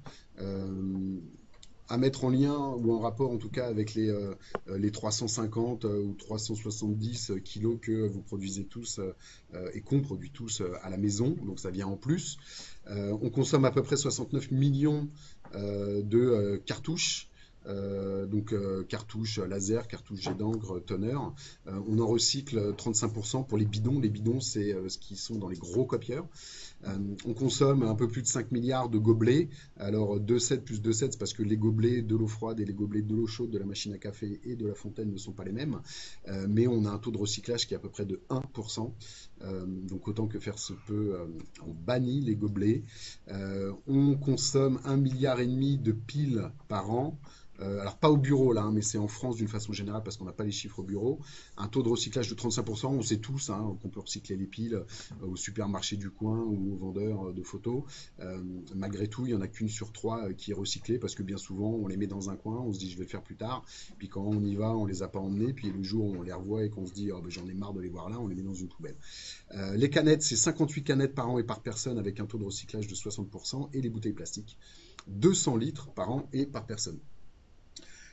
À mettre en lien ou en rapport en tout cas avec les 350 ou 370 kilos que vous produisez tous et qu'on produit tous à la maison, donc ça vient en plus. On consomme à peu près 69 millions de cartouches. Cartouches laser, cartouches jet d'encre, toner. On en recycle 35% pour les bidons. Les bidons, c'est ce qui sont dans les gros copieurs. On consomme un peu plus de 5 milliards de gobelets. Alors 2,7 plus 2,7, c'est parce que les gobelets de l'eau froide et les gobelets de l'eau chaude de la machine à café et de la fontaine ne sont pas les mêmes. Mais on a un taux de recyclage qui est à peu près de 1%. Donc autant que faire se peut, on bannit les gobelets. On consomme 1,5 milliard de piles par an. Alors pas au bureau là, hein, mais c'est en France d'une façon générale parce qu'on n'a pas les chiffres au bureau. Un taux de recyclage de 35%, on sait tous qu'on peut recycler les piles au supermarché du coin ou au vendeur de photos. Malgré tout, il n'y en a qu'une sur 3 qui est recyclée parce que bien souvent on les met dans un coin, on se dit je vais le faire plus tard, puis quand on y va, on les a pas emmenés, puis le jour où on les revoit et qu'on se dit j'en ai marre de les voir là, on les met dans une poubelle. Les canettes, c'est 58 canettes par an et par personne avec un taux de recyclage de 60%, et les bouteilles plastiques, 200 litres par an et par personne.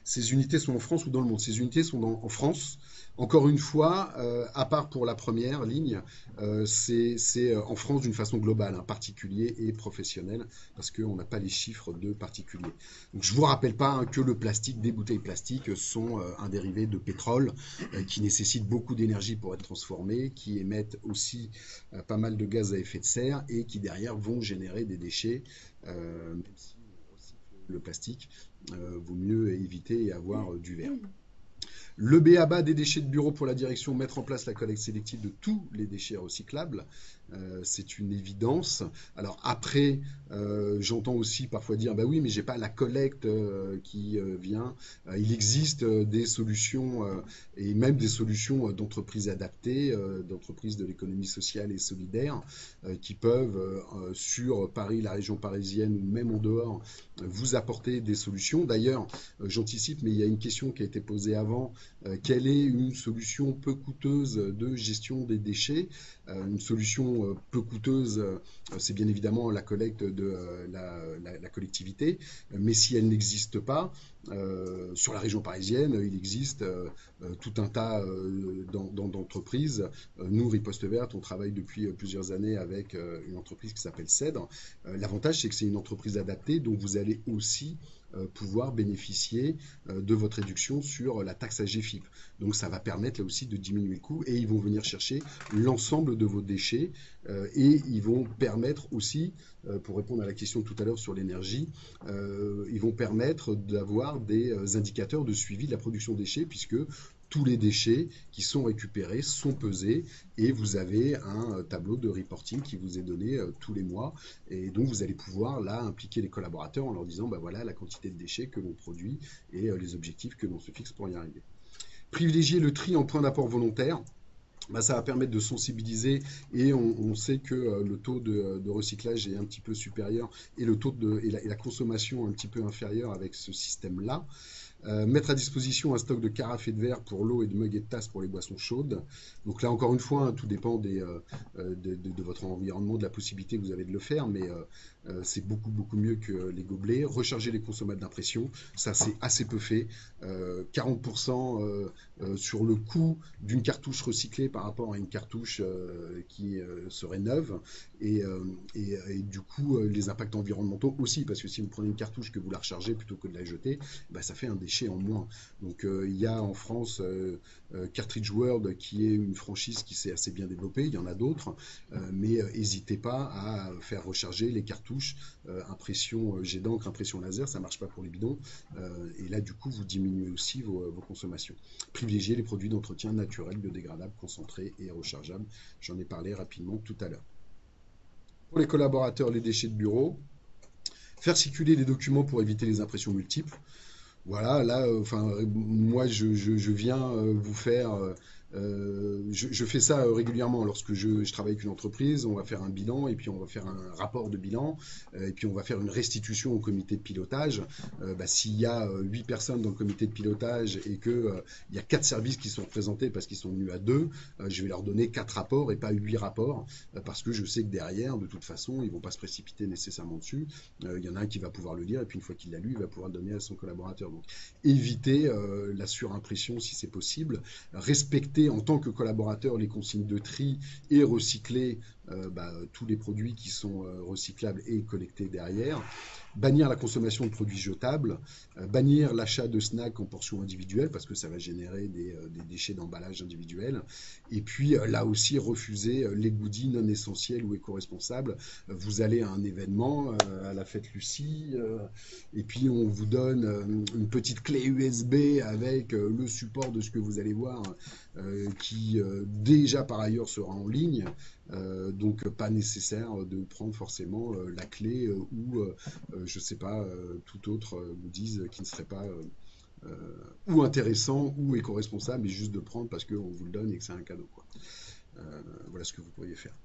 Ces unités sont en France ou dans le monde? Ces unités sont en France. Encore une fois, à part pour la première ligne, c'est en France d'une façon globale, hein, particulier et professionnel, parce qu'on n'a pas les chiffres de particuliers. Donc, je ne vous rappelle pas, hein, que le plastique, des bouteilles plastiques sont un dérivé de pétrole qui nécessite beaucoup d'énergie pour être transformé, qui émettent aussi pas mal de gaz à effet de serre et qui derrière vont générer des déchets. Même si on recycle le plastique, vaut mieux éviter et avoir du verre. Le b.a.-ba des déchets de bureau pour la direction, mettre en place la collecte sélective de tous les déchets recyclables. C'est une évidence. Alors après, j'entends aussi parfois dire, bah oui, mais j'ai pas la collecte qui vient. Il existe des solutions et même des solutions d'entreprises adaptées, d'entreprises de l'économie sociale et solidaire, qui peuvent, sur Paris, la région parisienne ou même en dehors, vous apporter des solutions. D'ailleurs, j'anticipe, mais il y a une question qui a été posée avant. Quelle est une solution peu coûteuse de gestion des déchets? Une solution peu coûteuse, c'est bien évidemment la collecte de la collectivité, mais si elle n'existe pas, sur la région parisienne, il existe tout un tas d'entreprises. Nous, Riposte Verte, on travaille depuis plusieurs années avec une entreprise qui s'appelle Cèdre. L'avantage, c'est que c'est une entreprise adaptée, donc vous allez aussi pouvoir bénéficier de votre réduction sur la taxe AGFIP. Donc ça va permettre là aussi de diminuer le coût et ils vont venir chercher l'ensemble de vos déchets et ils vont permettre aussi, pour répondre à la question tout à l'heure sur l'énergie, ils vont permettre d'avoir des indicateurs de suivi de la production de déchets puisque tous les déchets qui sont récupérés sont pesés et vous avez un tableau de reporting qui vous est donné tous les mois et donc vous allez pouvoir là impliquer les collaborateurs en leur disant bah voilà la quantité de déchets que l'on produit et les objectifs que l'on se fixe pour y arriver. Privilégier le tri en point d'apport volontaire. Bah, ça va permettre de sensibiliser et on sait que le taux de recyclage est un petit peu supérieur et le taux et la consommation un petit peu inférieure avec ce système-là. Mettre à disposition un stock de carafes et de verre pour l'eau et de mugs et de tasses pour les boissons chaudes. Donc là, encore une fois, hein, tout dépend de votre environnement, de la possibilité que vous avez de le faire, mais c'est beaucoup, beaucoup mieux que les gobelets. Recharger les consommables d'impression, ça c'est assez peu fait. 40% sur le coût d'une cartouche recyclée par rapport à une cartouche qui serait neuve. Et du coup, les impacts environnementaux aussi, parce que si vous prenez une cartouche que vous la rechargez plutôt que de la jeter, bah, ça fait un déchet en moins. Donc il y a en France Cartridge World qui est une franchise qui s'est assez bien développée, il y en a d'autres, mais n'hésitez pas à faire recharger les cartouches impression jet d'encre, impression laser, ça ne marche pas pour les bidons, et là du coup vous diminuez aussi vos consommations. Privilégiez les produits d'entretien naturels, biodégradables, concentrés et rechargeables, j'en ai parlé rapidement tout à l'heure. Pour les collaborateurs, les déchets de bureau, faire circuler les documents pour éviter les impressions multiples. Voilà, là, moi, je viens vous faire. Je fais ça régulièrement lorsque je travaille avec une entreprise. On va faire un bilan et puis on va faire un rapport de bilan et puis on va faire une restitution au comité de pilotage. S'il y a 8 personnes dans le comité de pilotage et qu'il y a 4 services qui sont représentés parce qu'ils sont venus à 2, je vais leur donner 4 rapports et pas 8 rapports parce que je sais que derrière, de toute façon, ils ne vont pas se précipiter nécessairement dessus. Il y en a un qui va pouvoir le lire et puis une fois qu'il l'a lu, il va pouvoir le donner à son collaborateur. Donc, éviter la surimpression si c'est possible, respecter en tant que collaborateur les consignes de tri et recycler tous les produits qui sont recyclables et collectés derrière, bannir la consommation de produits jetables, bannir l'achat de snacks en portions individuelles parce que ça va générer des déchets d'emballage individuels, et puis là aussi refuser les goodies non essentiels ou éco-responsables. Vous allez à un événement, à la fête Lucie, et puis on vous donne une petite clé USB avec le support de ce que vous allez voir qui déjà par ailleurs sera en ligne, donc pas nécessaire de prendre forcément la clé ou je sais pas tout autre goodies qui ne serait pas ou intéressant ou éco-responsable, mais juste de prendre parce qu'on vous le donne et que c'est un cadeau, quoi. Voilà ce que vous pourriez faire.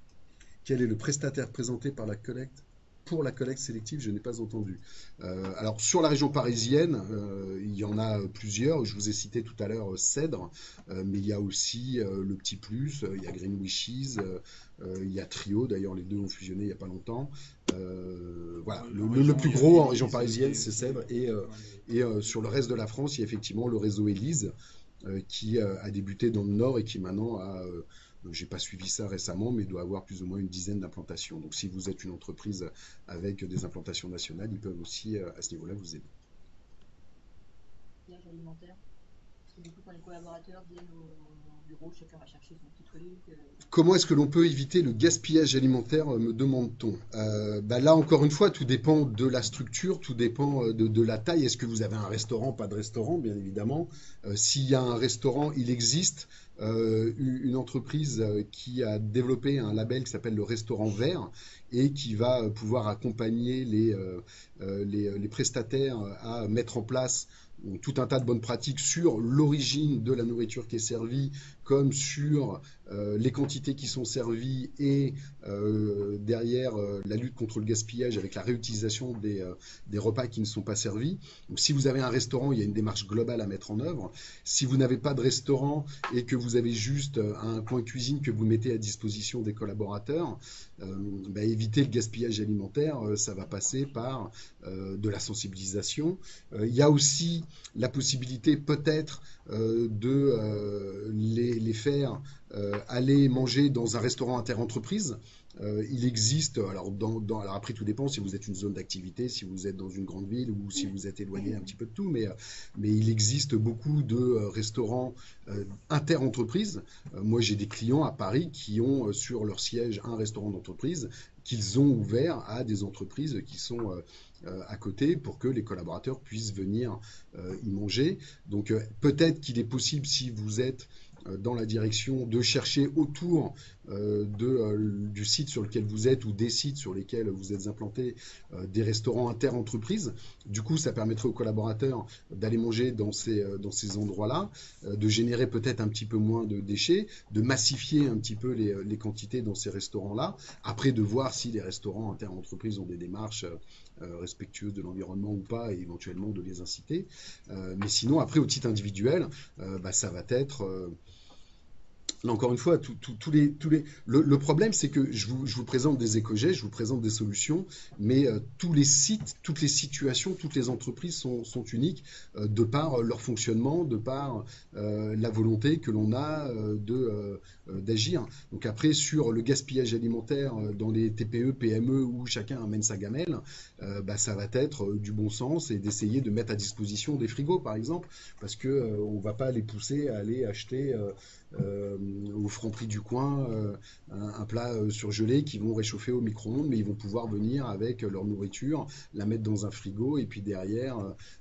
Quel est le prestataire présenté par la collecte? pour la collecte sélective, je n'ai pas entendu. Alors, sur la région parisienne, il y en a plusieurs. Je vous ai cité tout à l'heure Cèdre, mais il y a aussi le Petit Plus, il y a Green Wishes, il y a Trio, d'ailleurs, les deux ont fusionné il n'y a pas longtemps. Voilà, le plus il y a gros en région Élise parisienne, aussi, c'est aussi. Cèdre. Ouais, Sur le reste de la France, il y a effectivement le réseau Élise, qui a débuté dans le Nord et qui maintenant a, j'ai pas suivi ça récemment, mais doit avoir plus ou moins une dizaine d'implantations. Donc si vous êtes une entreprise avec des implantations nationales, ils peuvent aussi à ce niveau-là vous aider. Gaspillage alimentaire. Parce que du coup, quand les collaborateurs viennent au bureau, chacun va chercher son petit truc. Comment est-ce que l'on peut éviter le gaspillage alimentaire, me demande-t-on? Là, encore une fois, tout dépend de la structure, tout dépend de la taille. Est-ce que vous avez un restaurant, pas de restaurant, bien évidemment. S'il y a un restaurant, il existe une entreprise qui a développé un label qui s'appelle le restaurant vert et qui va pouvoir accompagner les prestataires à mettre en place tout un tas de bonnes pratiques sur l'origine de la nourriture qui est servie, comme sur les quantités qui sont servies et derrière la lutte contre le gaspillage avec la réutilisation des repas qui ne sont pas servis. Donc, si vous avez un restaurant, il y a une démarche globale à mettre en œuvre. Si vous n'avez pas de restaurant et que vous avez juste un coin cuisine que vous mettez à disposition des collaborateurs, éviter le gaspillage alimentaire, ça va passer par de la sensibilisation. Il y a aussi la possibilité peut-être de les faire aller manger dans un restaurant interentreprise. Il existe, alors après tout dépend si vous êtes une zone d'activité, si vous êtes dans une grande ville ou si vous êtes éloigné un petit peu de tout, mais il existe beaucoup de restaurants interentreprises. Moi j'ai des clients à Paris qui ont sur leur siège un restaurant d'entreprise qu'ils ont ouvert à des entreprises qui sont à côté pour que les collaborateurs puissent venir y manger. Donc peut-être qu'il est possible, si vous êtes dans la direction de chercher autour du site sur lequel vous êtes ou des sites sur lesquels vous êtes implantés des restaurants inter-entreprises. Du coup, ça permettrait aux collaborateurs d'aller manger dans ces endroits-là, de générer peut-être un petit peu moins de déchets, de massifier un petit peu les quantités dans ces restaurants-là. Après, de voir si les restaurants inter-entreprises ont des démarches respectueuses de l'environnement ou pas, et éventuellement de les inciter. Mais sinon, après, au titre individuel, ça va être... Là, encore une fois, le problème, c'est que je vous présente des éco-gestes, je vous présente des solutions, mais tous les sites, toutes les situations, toutes les entreprises sont uniques de par leur fonctionnement, de par la volonté que l'on a d'agir. Donc après, sur le gaspillage alimentaire dans les TPE, PME, où chacun amène sa gamelle, ça va être du bon sens et d'essayer de mettre à disposition des frigos, par exemple, parce que on ne va pas les pousser à aller acheter... au Franprix du coin un plat surgelé qu'ils vont réchauffer au micro-ondes, mais ils vont pouvoir venir avec leur nourriture, la mettre dans un frigo et puis derrière,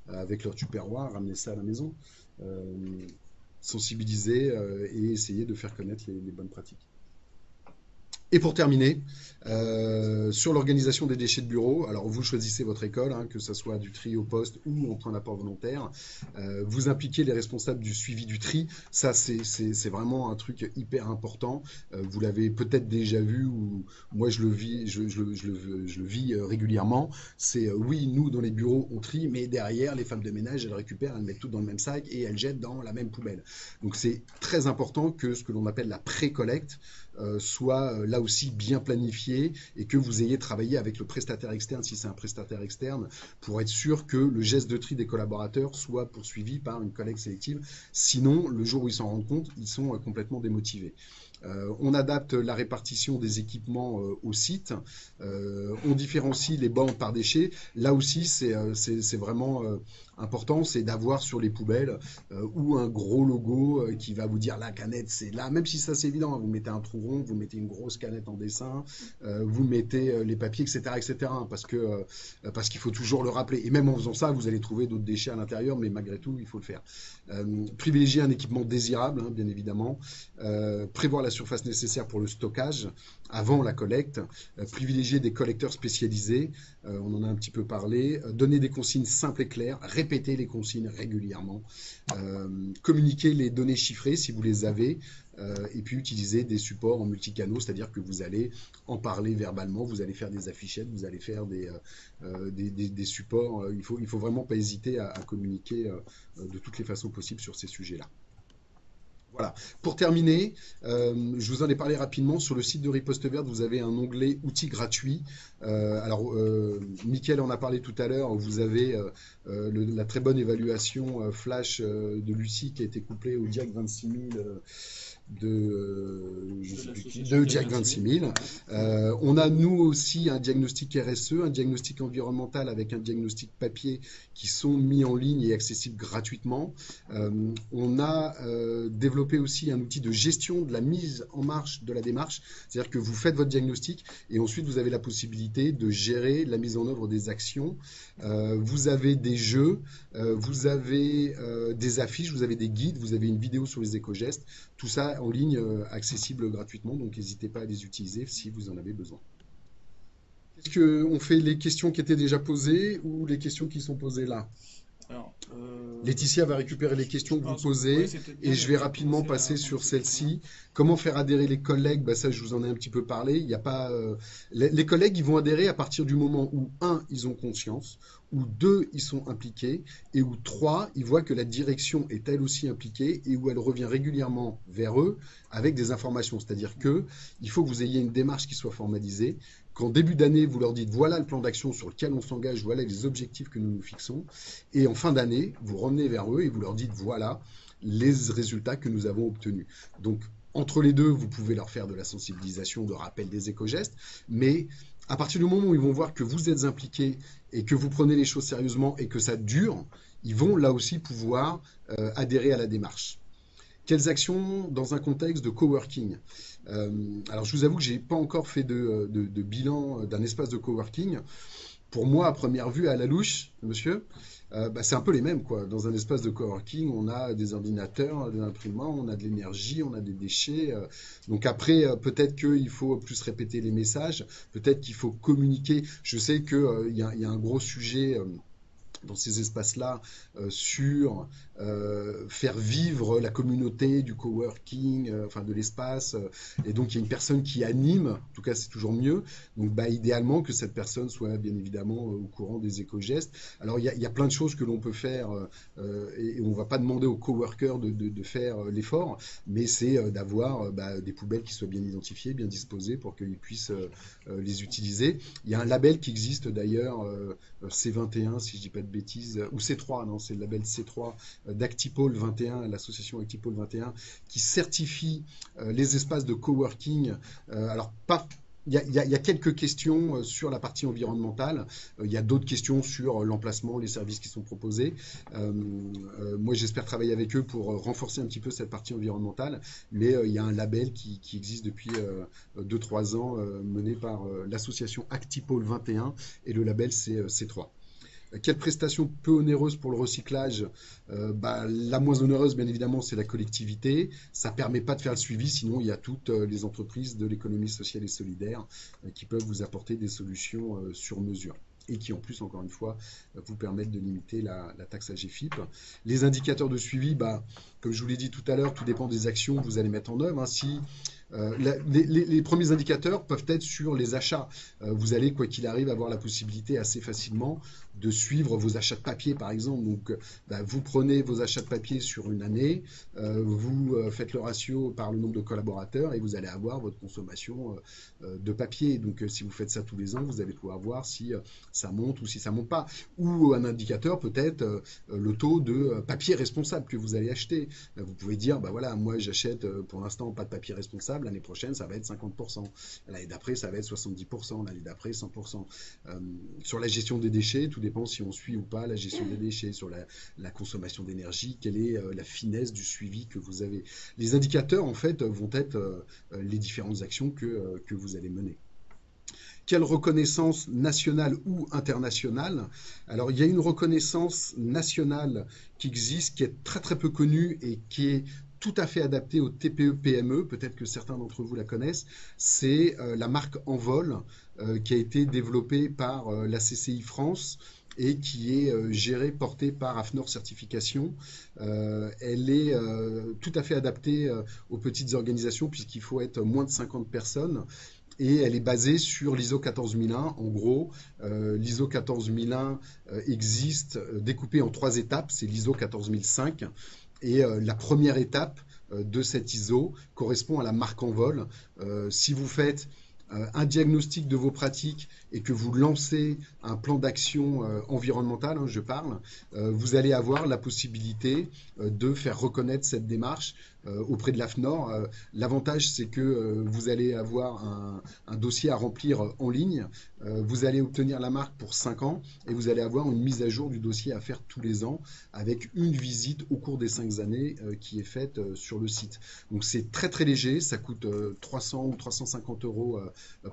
avec leur tupperware, ramener ça à la maison. Sensibiliser et essayer de faire connaître les bonnes pratiques. Et pour terminer, sur l'organisation des déchets de bureau, alors vous choisissez votre école, que ce soit du tri au poste ou en point d'apport volontaire, vous impliquez les responsables du suivi du tri, ça c'est vraiment un truc hyper important, vous l'avez peut-être déjà vu, ou moi je le vis régulièrement, c'est oui, nous dans les bureaux on trie, mais derrière les femmes de ménage elles récupèrent, elles mettent tout dans le même sac et elles jettent dans la même poubelle. Donc c'est très important que ce que l'on appelle la pré-collecte soit là aussi bien planifié et que vous ayez travaillé avec le prestataire externe, si c'est un prestataire externe, pour être sûr que le geste de tri des collaborateurs soit poursuivi par une collecte sélective. Sinon, le jour où ils s'en rendent compte, ils sont complètement démotivés. On adapte la répartition des équipements au site. On différencie les bornes par déchets. Là aussi, c'est vraiment important, c'est d'avoir sur les poubelles ou un gros logo qui va vous dire la canette, c'est là. Même si ça c'est évident, vous mettez un trou rond, vous mettez une grosse canette en dessin, vous mettez les papiers, etc., parce qu'il faut toujours le rappeler. Et même en faisant ça, vous allez trouver d'autres déchets à l'intérieur, mais malgré tout, il faut le faire. Privilégier un équipement désirable, bien évidemment. Prévoir la la surface nécessaire pour le stockage avant la collecte, privilégier des collecteurs spécialisés, on en a un petit peu parlé, donner des consignes simples et claires, répéter les consignes régulièrement, communiquer les données chiffrées si vous les avez, et puis utiliser des supports en multicanaux, c'est-à-dire que vous allez en parler verbalement, vous allez faire des affichettes, vous allez faire des supports. Il faut vraiment pas hésiter à communiquer de toutes les façons possibles sur ces sujets-là. Voilà. Pour terminer, je vous en ai parlé rapidement. Sur le site de Riposte Verte, vous avez un onglet outils gratuits. Mickaël en a parlé tout à l'heure. Vous avez la très bonne évaluation flash de Lucie qui a été couplée au Diag 26000 de Diag 26000. On a nous aussi un diagnostic RSE, un diagnostic environnemental avec un diagnostic papier qui sont mis en ligne et accessibles gratuitement. On a développé aussi un outil de gestion de la mise en marche de la démarche, c'est-à-dire que vous faites votre diagnostic et ensuite vous avez la possibilité de gérer la mise en œuvre des actions. Vous avez des jeux, vous avez des affiches, vous avez des guides, vous avez une vidéo sur les éco-gestes, tout ça en ligne accessible gratuitement, donc n'hésitez pas à les utiliser si vous en avez besoin. Est-ce qu'on fait les questions qui étaient déjà posées ou les questions qui sont posées là? Alors, Laetitia va récupérer les questions que vous posez et je vais rapidement passer sur celle-ci. Comment faire adhérer les collègues? Ça, je vous en ai un petit peu parlé. Il y a pas, les collègues, ils vont adhérer à partir du moment où, 1, ils ont conscience, ou 2, ils sont impliqués, et où 3, ils voient que la direction est elle aussi impliquée et où elle revient régulièrement vers eux avec des informations. C'est-à-dire qu'il faut que vous ayez une démarche qui soit formalisée, qu'en début d'année, vous leur dites voilà le plan d'action sur lequel on s'engage, voilà les objectifs que nous nous fixons, et en fin d'année, vous revenez vers eux et vous leur dites voilà les résultats que nous avons obtenus. Donc, entre les deux, vous pouvez leur faire de la sensibilisation, de rappel des éco-gestes, mais à partir du moment où ils vont voir que vous êtes impliqués et que vous prenez les choses sérieusement et que ça dure, ils vont là aussi pouvoir adhérer à la démarche. Quelles actions dans un contexte de coworking? Alors je vous avoue que je n'ai pas encore fait de bilan d'un espace de coworking. Pour moi, à première vue, à la louche, monsieur, c'est un peu les mêmes, quoi. Dans un espace de coworking, on a des ordinateurs, des imprimantes, on a de l'énergie, on a des déchets. Donc après, peut-être qu'il faut plus répéter les messages, peut-être qu'il faut communiquer. Je sais qu'il y a un gros sujet dans ces espaces-là sur faire vivre la communauté du coworking, enfin de l'espace. Et donc, il y a une personne qui anime, en tout cas, c'est toujours mieux. Donc, idéalement, que cette personne soit bien évidemment au courant des éco-gestes. Alors, il y a plein de choses que l'on peut faire et on ne va pas demander aux coworkers de faire l'effort, mais c'est d'avoir des poubelles qui soient bien identifiées, bien disposées pour qu'ils puissent les utiliser. Il y a un label qui existe d'ailleurs, C21, si je ne dis pas de bêtises, ou C3, non, c'est le label C3 d'Actipol 21, l'association Actipol 21, qui certifie les espaces de coworking. Alors, il y a quelques questions sur la partie environnementale. Il y a d'autres questions sur l'emplacement, les services qui sont proposés. Moi, j'espère travailler avec eux pour renforcer un petit peu cette partie environnementale. Mais il y a un label qui existe depuis 2-3 ans, mené par l'association Actipol 21, et le label, c'est C3. Quelle prestation peu onéreuse pour le recyclage? La moins onéreuse, bien évidemment, c'est la collectivité. Ça ne permet pas de faire le suivi, sinon il y a toutes les entreprises de l'économie sociale et solidaire qui peuvent vous apporter des solutions sur mesure et qui, en plus, encore une fois, vous permettent de limiter la taxe AGFIP. Les indicateurs de suivi, comme je vous l'ai dit tout à l'heure, tout dépend des actions que vous allez mettre en œuvre. Les premiers indicateurs peuvent être sur les achats. Vous allez, quoi qu'il arrive, avoir la possibilité assez facilement de suivre vos achats de papier, par exemple. Donc, vous prenez vos achats de papier sur une année, vous faites le ratio par le nombre de collaborateurs et vous allez avoir votre consommation de papier. Donc, si vous faites ça tous les ans, vous allez pouvoir voir si ça monte ou si ça monte pas. Ou un indicateur peut-être le taux de papier responsable que vous allez acheter. Vous pouvez dire, voilà, moi j'achète pour l'instant pas de papier responsable, l'année prochaine ça va être 50%, l'année d'après ça va être 70%, l'année d'après 100%. Sur la gestion des déchets, tout dépend si on suit ou pas la gestion des déchets, sur la consommation d'énergie, quelle est la finesse du suivi que vous avez. Les indicateurs en fait vont être les différentes actions que vous allez mener. Quelle reconnaissance nationale ou internationale? Alors, il y a une reconnaissance nationale qui existe, qui est très très peu connue et qui est tout à fait adapté aux TPE-PME, peut-être que certains d'entre vous la connaissent, c'est la marque Envol qui a été développée par la CCI France et qui est gérée, portée par AFNOR Certification. Elle est tout à fait adaptée aux petites organisations puisqu'il faut être moins de 50 personnes. Et elle est basée sur l'ISO 14001. En gros, l'ISO 14001 existe découpé en 3 étapes. C'est l'ISO 14005. Et la première étape de cette ISO correspond à la marque Envol. Si vous faites un diagnostic de vos pratiques et que vous lancez un plan d'action environnemental, hein, je parle, vous allez avoir la possibilité de faire reconnaître cette démarche auprès de l'AFNOR. L'avantage, c'est que vous allez avoir un dossier à remplir en ligne, vous allez obtenir la marque pour 5 ans et vous allez avoir une mise à jour du dossier à faire tous les ans avec une visite au cours des 5 années qui est faite sur le site. Donc c'est très très léger, ça coûte 300 ou 350 euros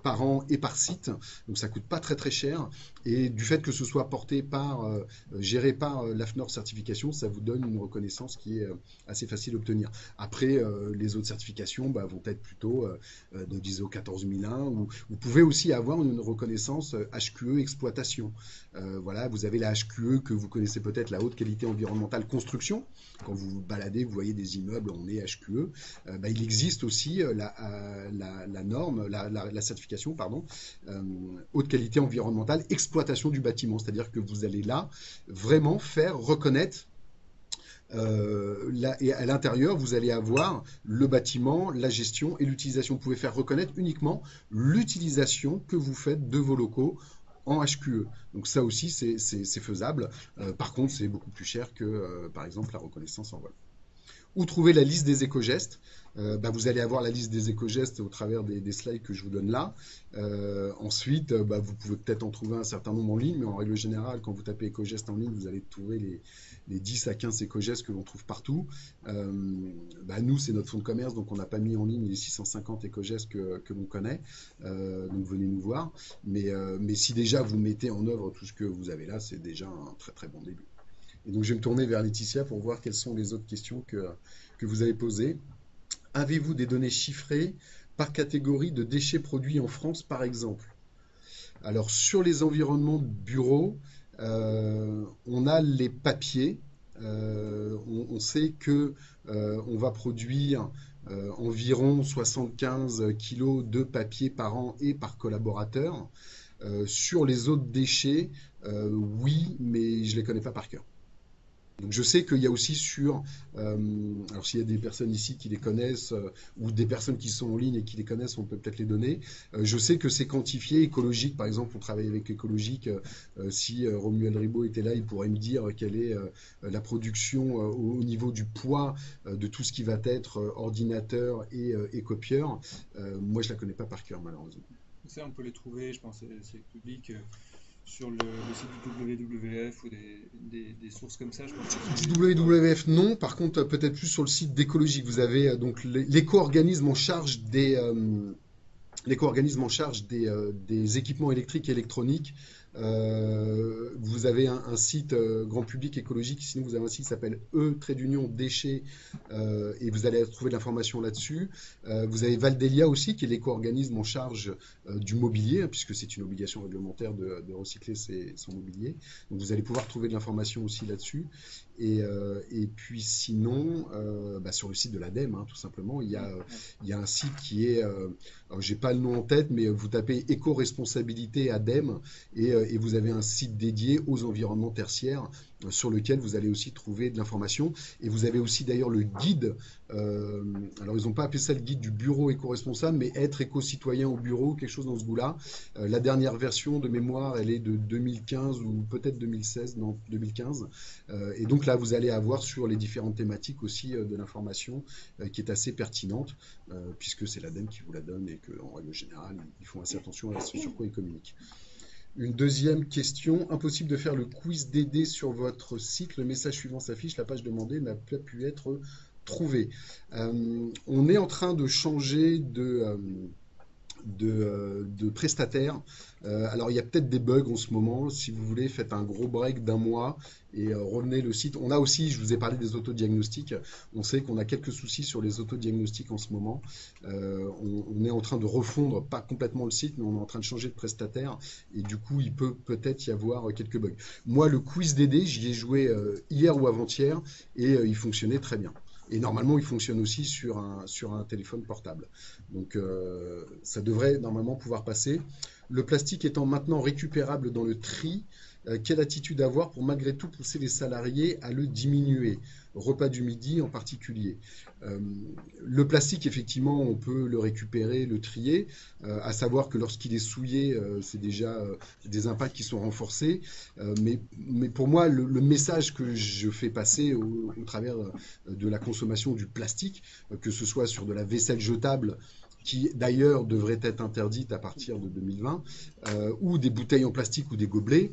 par an et par site, donc ça coûte pas très très cher, et du fait que ce soit porté par, géré par l'AFNOR Certification, ça vous donne une reconnaissance qui est assez facile à obtenir. Après, les autres certifications vont être plutôt de l'ISO 14001, ou vous pouvez aussi avoir une reconnaissance HQE exploitation. Voilà, vous avez la HQE que vous connaissez peut-être, la haute qualité environnementale construction. Quand vous vous baladez, vous voyez des immeubles, on est HQE. Il existe aussi la norme, la certification, pardon, haute qualité environnementale exploitation du bâtiment. C'est-à-dire que vous allez là vraiment faire reconnaître et à l'intérieur, vous allez avoir le bâtiment, la gestion et l'utilisation. Vous pouvez faire reconnaître uniquement l'utilisation que vous faites de vos locaux en HQE. Donc ça aussi, c'est faisable. Par contre, c'est beaucoup plus cher que, par exemple, la reconnaissance en vol. Où trouver la liste des éco-gestes? Vous allez avoir la liste des éco-gestes au travers des slides que je vous donne là. Ensuite, vous pouvez peut-être en trouver un certain nombre en ligne, mais en règle générale, quand vous tapez éco-gestes en ligne, vous allez trouver les 10 à 15 éco-gestes que l'on trouve partout. Nous, c'est notre fonds de commerce, donc on n'a pas mis en ligne les 650 éco-gestes que l'on connaît. Donc venez nous voir. Mais si déjà vous mettez en œuvre tout ce que vous avez là, c'est déjà un très très bon début. Et donc je vais me tourner vers Laetitia pour voir quelles sont les autres questions que vous avez posées. Avez-vous des données chiffrées par catégorie de déchets produits en France, par exemple? Alors, sur les environnements de bureau, on a les papiers. On sait que on va produire environ 75 kilos de papier par an et par collaborateur. Sur les autres déchets, oui, mais je ne les connais pas par cœur. Donc je sais qu'il y a aussi alors s'il y a des personnes ici qui les connaissent ou des personnes qui sont en ligne et qui les connaissent, on peut peut-être les donner. Je sais que c'est quantifié, écologique, par exemple, on travaille avec écologique. Si Romuald Ribot était là, il pourrait me dire quelle est la production au niveau du poids de tout ce qui va être ordinateur et copieur. Moi, je ne la connais pas par cœur, malheureusement. Ça, on peut les trouver, je pense, c'est public. Sur le site du WWF ou des sources comme ça, je pense. Du WWF, non. Par contre, peut-être plus sur le site d'Écologique. Vous avez donc l'éco-organisme en charge des équipements électriques et électroniques. Vous avez un site grand public écologique, sinon vous avez un site qui s'appelle E-déchets et vous allez trouver de l'information là-dessus. Vous avez Valdelia aussi, qui est l'éco-organisme en charge du mobilier, hein, puisque c'est une obligation réglementaire de recycler son mobilier. Donc vous allez pouvoir trouver de l'information aussi là-dessus. Et puis sinon, sur le site de l'ADEME, hein, tout simplement, il y a un site qui est, alors j'ai pas le nom en tête, mais vous tapez éco-responsabilité ADEME et vous avez un site dédié aux environnements tertiaires sur lequel vous allez aussi trouver de l'information. Et vous avez aussi d'ailleurs le guide, alors ils n'ont pas appelé ça le guide du bureau éco-responsable, mais être éco-citoyen au bureau, quelque chose dans ce goût-là. La dernière version de mémoire, elle est de 2015 ou peut-être 2016, non 2015. Et donc là, vous allez avoir sur les différentes thématiques aussi de l'information qui est assez pertinente, puisque c'est l'ADEME qui vous la donne et qu'en règle générale, ils font assez attention à ce sur quoi ils communiquent. Une deuxième question, impossible de faire le quiz DD sur votre site, le message suivant s'affiche, la page demandée n'a pas pu être trouvée. On est en train de changer de prestataires. Alors, il y a peut-être des bugs en ce moment. Si vous voulez, faites un gros break d'un mois et revenez le site. On a aussi, je vous ai parlé des autodiagnostics. On sait qu'on a quelques soucis sur les autodiagnostics en ce moment. On est en train de refondre, pas complètement le site, mais on est en train de changer de prestataire. Et du coup, il peut peut-être y avoir quelques bugs. Moi, le quiz DD, j'y ai joué hier ou avant-hier et il fonctionnait très bien. Et normalement, il fonctionne aussi sur un téléphone portable. Donc, ça devrait normalement pouvoir passer. Le plastique étant maintenant récupérable dans le tri, quelle attitude avoir pour malgré tout pousser les salariés à le diminuer? Repas du midi en particulier. Euh, le plastique, effectivement, on peut le récupérer, le trier, à savoir que lorsqu'il est souillé, c'est déjà des impacts qui sont renforcés. Mais pour moi, le message que je fais passer au travers de la consommation du plastique, que ce soit sur de la vaisselle jetable, qui d'ailleurs devrait être interdite à partir de 2020, ou des bouteilles en plastique ou des gobelets,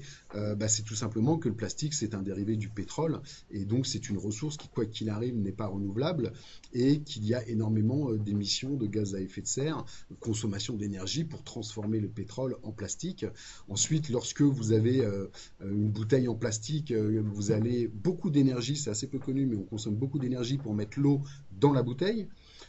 c'est tout simplement que le plastique, c'est un dérivé du pétrole, et donc c'est une ressource qui, quoi qu'il arrive, n'est pas renouvelable, et qu'il y a énormément d'émissions de gaz à effet de serre, consommation d'énergie pour transformer le pétrole en plastique. Ensuite, lorsque vous avez une bouteille en plastique, vous allez beaucoup d'énergie, c'est assez peu connu, mais on consomme beaucoup d'énergie pour mettre l'eau dans la bouteille.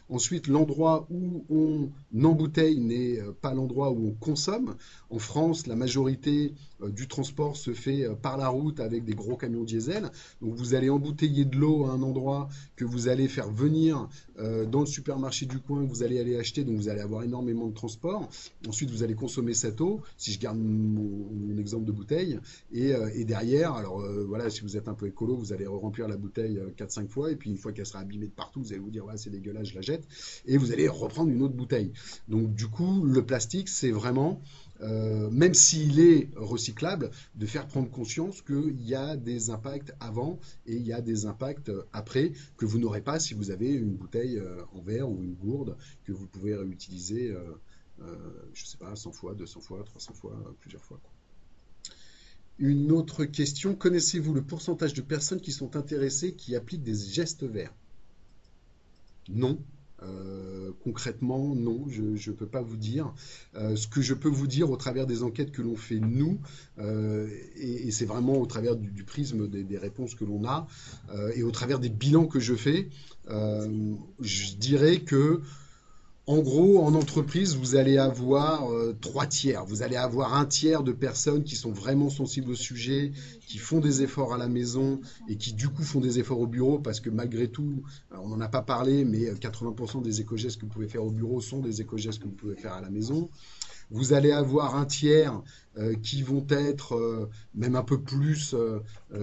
Ensuite, l'endroit où on embouteille n'est pas l'endroit où on consomme. En France, la majorité du transport se fait par la route avec des gros camions diesel. Donc vous allez embouteiller de l'eau à un endroit que vous allez faire venir dans le supermarché du coin, que vous allez aller acheter, donc vous allez avoir énormément de transport. Ensuite, vous allez consommer cette eau, si je garde mon exemple de bouteille. Et derrière, alors voilà, si vous êtes un peu écolo, vous allez remplir la bouteille 4-5 fois, et puis une fois qu'elle sera abîmée de partout, vous allez vous dire, ouais, c'est dégueulasse, je la jette, et vous allez reprendre une autre bouteille. Donc du coup, le plastique, c'est vraiment, même s'il est recyclable, de faire prendre conscience qu'il y a des impacts avant et il y a des impacts après que vous n'aurez pas si vous avez une bouteille en verre ou une gourde que vous pouvez réutiliser, je ne sais pas, 100 fois, 200 fois, 300 fois, plusieurs fois, quoi. Une autre question, connaissez-vous le pourcentage de personnes qui sont intéressées qui appliquent des gestes verts? Non. Concrètement, non, je ne peux pas vous dire. Ce que je peux vous dire au travers des enquêtes que l'on fait nous, et c'est vraiment au travers du prisme des réponses que l'on a, et au travers des bilans que je fais, je dirais que en gros, en entreprise, vous allez avoir trois tiers. Vous allez avoir un tiers de personnes qui sont vraiment sensibles au sujet, qui font des efforts à la maison et qui du coup font des efforts au bureau parce que malgré tout, on n'en a pas parlé, mais 80% des éco-gestes que vous pouvez faire au bureau sont des éco-gestes que vous pouvez faire à la maison. Vous allez avoir un tiers qui vont être, même un peu plus,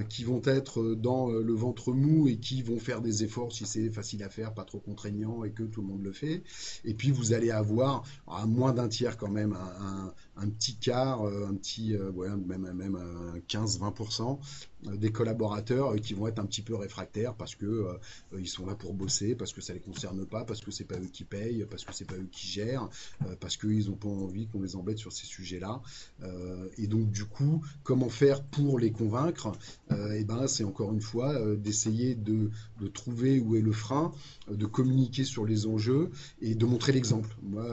qui vont être dans le ventre mou et qui vont faire des efforts si c'est facile à faire, pas trop contraignant et que tout le monde le fait. Et puis vous allez avoir à moins d'un tiers quand même, un petit quart, un petit, ouais, même 15-20% des collaborateurs qui vont être un petit peu réfractaires parce que ils sont là pour bosser, parce que ça les concerne pas, parce que c'est pas eux qui payent, parce que c'est pas eux qui gèrent, parce qu'ils n'ont pas envie qu'on les embête sur ces sujets-là. Et donc du coup, comment faire pour les convaincre? Et ben, c'est encore une fois d'essayer de trouver où est le frein, de communiquer sur les enjeux et de montrer l'exemple. Moi,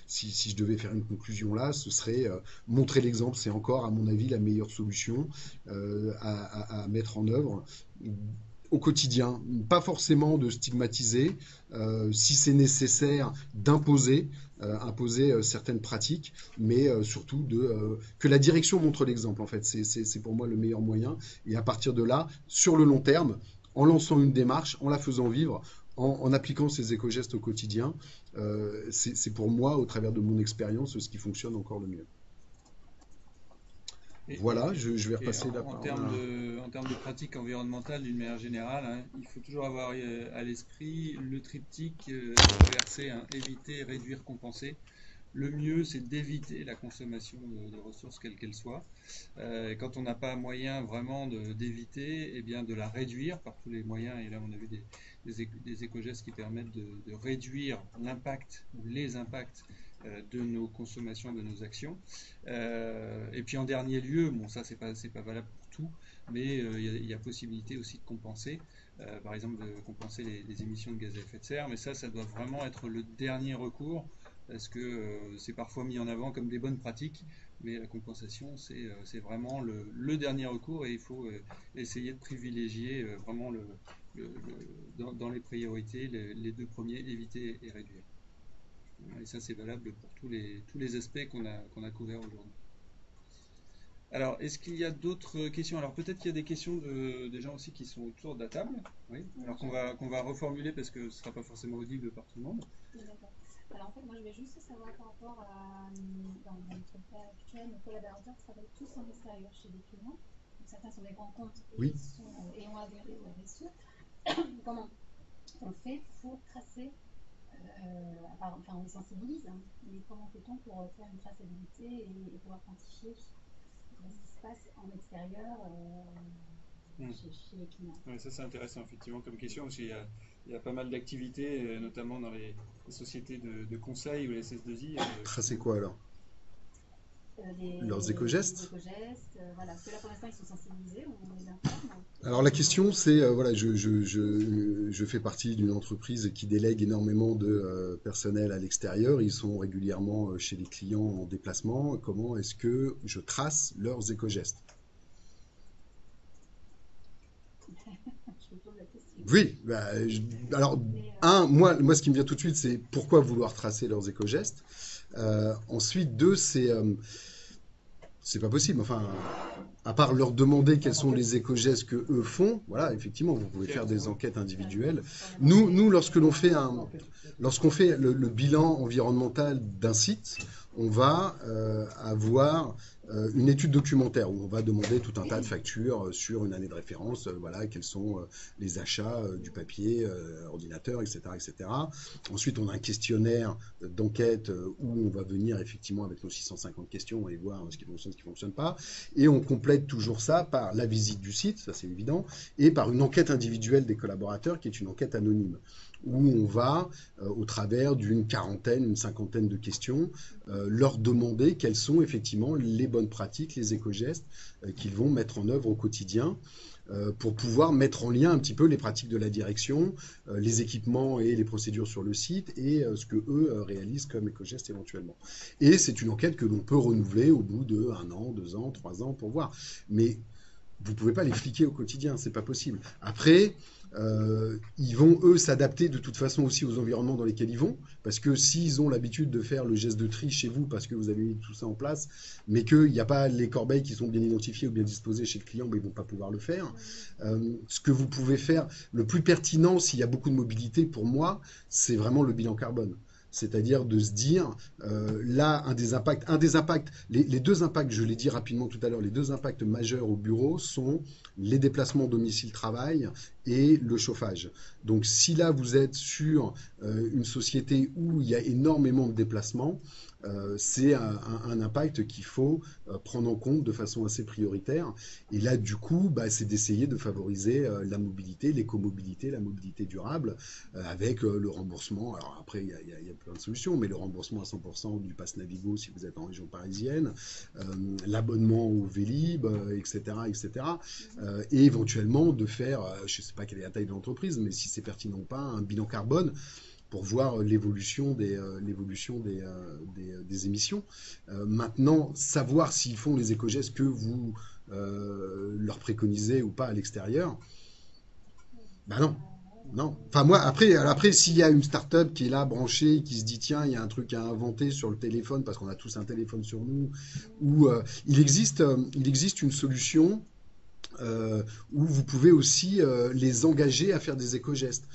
si je devais faire une conclusion là, ce serait montrer l'exemple. C'est encore, à mon avis, la meilleure solution à mettre en œuvre au quotidien. Pas forcément de stigmatiser, si c'est nécessaire, d'imposer. Imposer certaines pratiques, mais surtout que la direction montre l'exemple, en fait. C'est pour moi le meilleur moyen. Et à partir de là, sur le long terme, en lançant une démarche, en la faisant vivre, en appliquant ces éco-gestes au quotidien, c'est pour moi, au travers de mon expérience, ce qui fonctionne encore le mieux. Voilà, je vais repasser la parole. En termes de pratique environnementale, d'une manière générale, hein, il faut toujours avoir à l'esprit le triptyque inversé, hein, éviter, réduire, compenser. Le mieux, c'est d'éviter la consommation de ressources, quelles qu'elles soient. Quand on n'a pas moyen vraiment d'éviter, eh bien de la réduire par tous les moyens. Et là, on a vu des éco-gestes qui permettent de réduire l'impact ou les impacts de nos consommations, de nos actions. Et puis en dernier lieu, bon ça c'est pas valable pour tout, mais il y a possibilité aussi de compenser, par exemple de compenser les émissions de gaz à effet de serre, mais ça doit vraiment être le dernier recours. parce que c'est parfois mis en avant comme des bonnes pratiques, mais la compensation, c'est vraiment le dernier recours et il faut essayer de privilégier vraiment dans les priorités les deux premiers, éviter et réduire. Et ça, c'est valable pour tous les aspects qu'on a couverts aujourd'hui. Alors, est-ce qu'il y a d'autres questions? Alors, peut-être qu'il y a des questions des gens aussi qui sont autour de la table. Oui. Alors qu'on va reformuler parce que ce ne sera pas forcément audible par tout le monde. D'accord. Alors en fait, moi je vais juste savoir par rapport à, dans notre cas actuel, nos collaborateurs travaillent tous en extérieur chez des clients. Donc, certains sont des grands comptes Oui. Et ont adhéré au RSE. Comment on fait pour tracer, enfin on les sensibilise, hein, mais comment fait-on pour faire une traçabilité et pouvoir quantifier ce qui se passe en extérieur chez les clients? Ouais, ça c'est intéressant effectivement comme question parce qu'il y a pas mal d'activités, notamment dans les sociétés de conseil ou les SS2I. Tracer quoi alors? Leurs éco-gestes. éco-gestes. Voilà. Parce que là, pour l'instant, ils sont sensibilisés, on les informe. Alors la question c'est, voilà, je fais partie d'une entreprise qui délègue énormément de personnel à l'extérieur. Ils sont régulièrement chez les clients en déplacement. Comment est-ce que je trace leurs éco-gestes? Je me pose la question. Oui, alors, moi, ce qui me vient tout de suite, c'est pourquoi vouloir tracer leurs éco-gestes. Ensuite, deux, c'est pas possible. Enfin, à part leur demander quels sont les éco-gestes que eux font, voilà, effectivement, vous pouvez faire des enquêtes individuelles. Nous, lorsqu'on fait le bilan environnemental d'un site, on va avoir une étude documentaire où on va demander tout un tas de factures sur une année de référence, voilà, quels sont les achats du papier, ordinateur, etc., etc. Ensuite, on a un questionnaire d'enquête où on va venir effectivement avec nos 650 questions et voir ce qui fonctionne, ce qui ne fonctionne pas. Et on complète toujours ça par la visite du site, ça c'est évident, et par une enquête individuelle des collaborateurs qui est une enquête anonyme où on va, au travers d'une quarantaine, une cinquantaine de questions, leur demander quelles sont effectivement les bonnes pratiques, les éco-gestes qu'ils vont mettre en œuvre au quotidien pour pouvoir mettre en lien un petit peu les pratiques de la direction, les équipements et les procédures sur le site et ce que eux réalisent comme éco-gestes éventuellement. Et c'est une enquête que l'on peut renouveler au bout de 1 an, 2 ans, 3 ans pour voir. Mais vous ne pouvez pas les fliquer au quotidien, c'est pas possible. Après, ils vont, eux, s'adapter de toute façon aussi aux environnements dans lesquels ils vont, parce que s'ils ont l'habitude de faire le geste de tri chez vous, parce que vous avez mis tout ça en place, mais qu'il n'y a pas les corbeilles qui sont bien identifiées ou bien disposées chez le client, ben, ils ne vont pas pouvoir le faire. Ce que vous pouvez faire, le plus pertinent, s'il y a beaucoup de mobilité, pour moi, c'est vraiment le bilan carbone. C'est-à-dire de se dire, là, un des impacts, les deux impacts, je l'ai dit rapidement tout à l'heure, les deux impacts majeurs au bureau sont les déplacements domicile-travail et le chauffage. Donc si là, vous êtes sur une société où il y a énormément de déplacements, c'est un impact qu'il faut prendre en compte de façon assez prioritaire. Et là, du coup, c'est d'essayer de favoriser la mobilité, l'écomobilité, la mobilité durable, avec le remboursement. Alors après, il y a plein de solutions, mais le remboursement à 100% du pass Navigo si vous êtes en région parisienne, l'abonnement au Vélib, etc., etc. Et éventuellement de faire, je ne sais pas quelle est la taille de l'entreprise, mais si c'est pertinent ou pas, un bilan carbone pour voir l'évolution des émissions. Maintenant, savoir s'ils font les éco-gestes que vous leur préconisez ou pas à l'extérieur, ben non. Non. Enfin, moi, après s'il y a une start-up qui est là, branchée, qui se dit, tiens, il y a un truc à inventer sur le téléphone, parce qu'on a tous un téléphone sur nous, ou il existe une solution où vous pouvez aussi les engager à faire des éco-gestes.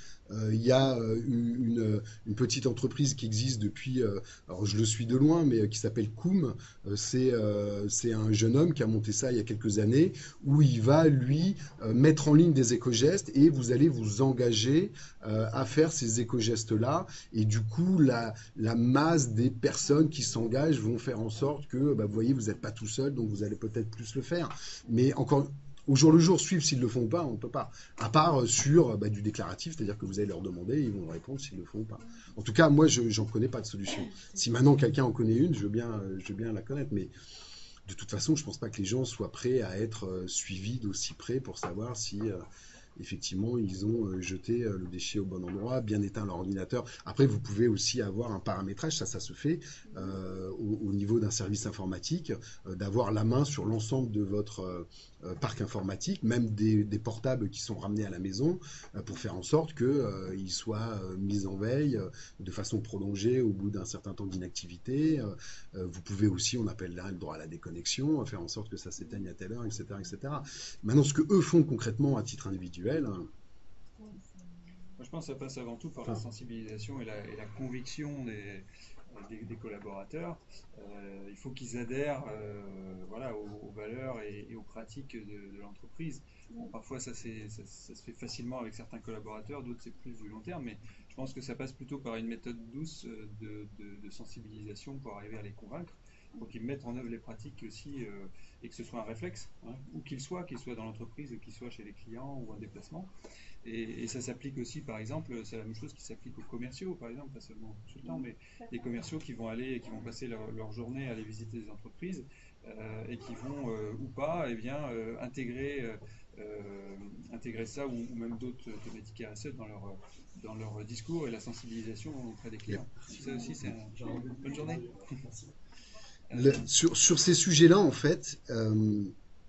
Il y a une petite entreprise qui existe depuis, alors je le suis de loin, mais qui s'appelle Koum. C'est un jeune homme qui a monté ça il y a quelques années, où il va, lui, mettre en ligne des éco-gestes et vous allez vous engager à faire ces éco-gestes-là. Et du coup, la masse des personnes qui s'engagent vont faire en sorte que, vous voyez, vous n'êtes pas tout seul, donc vous allez peut-être plus le faire. Mais encore au jour le jour, suivre s'ils le font ou pas, on ne peut pas. À part sur du déclaratif, c'est-à-dire que vous allez leur demander, ils vont répondre s'ils le font ou pas. En tout cas, moi, j'en connais pas de solution. Si maintenant quelqu'un en connaît une, je veux bien la connaître, mais de toute façon, je pense pas que les gens soient prêts à être suivis d'aussi près pour savoir si effectivement, ils ont jeté le déchet au bon endroit, bien éteint leur ordinateur. Après, vous pouvez aussi avoir un paramétrage, ça se fait au niveau d'un service informatique, d'avoir la main sur l'ensemble de votre parc informatique, même des portables qui sont ramenés à la maison, pour faire en sorte qu'ils soient mis en veille de façon prolongée au bout d'un certain temps d'inactivité. Vous pouvez aussi, on appelle là le droit à la déconnexion, faire en sorte que ça s'éteigne à telle heure, etc., etc. Maintenant, ce que eux font concrètement à titre individuel, Moi, je pense que ça passe avant tout par la sensibilisation et la conviction des collaborateurs. Il faut qu'ils adhèrent voilà, aux valeurs et aux pratiques de l'entreprise. Bon, parfois, ça se fait facilement avec certains collaborateurs, d'autres, c'est plus du long terme, mais je pense que ça passe plutôt par une méthode douce de sensibilisation pour arriver à les convaincre, pour qu'ils mettent en œuvre les pratiques aussi, et que ce soit un réflexe, hein, où qu'il soit dans l'entreprise, qu'il soit chez les clients ou en déplacement. Et ça s'applique aussi, par exemple, c'est la même chose qui s'applique aux commerciaux, par exemple, pas seulement aux consultants, mais les commerciaux qui vont passer leur journée à aller visiter des entreprises et qui vont ou pas, eh bien, intégrer ça ou même d'autres thématiques RSE dans leur discours et la sensibilisation auprès des clients. Donc ça aussi, c'est une bonne journée. sur ces sujets-là, en fait,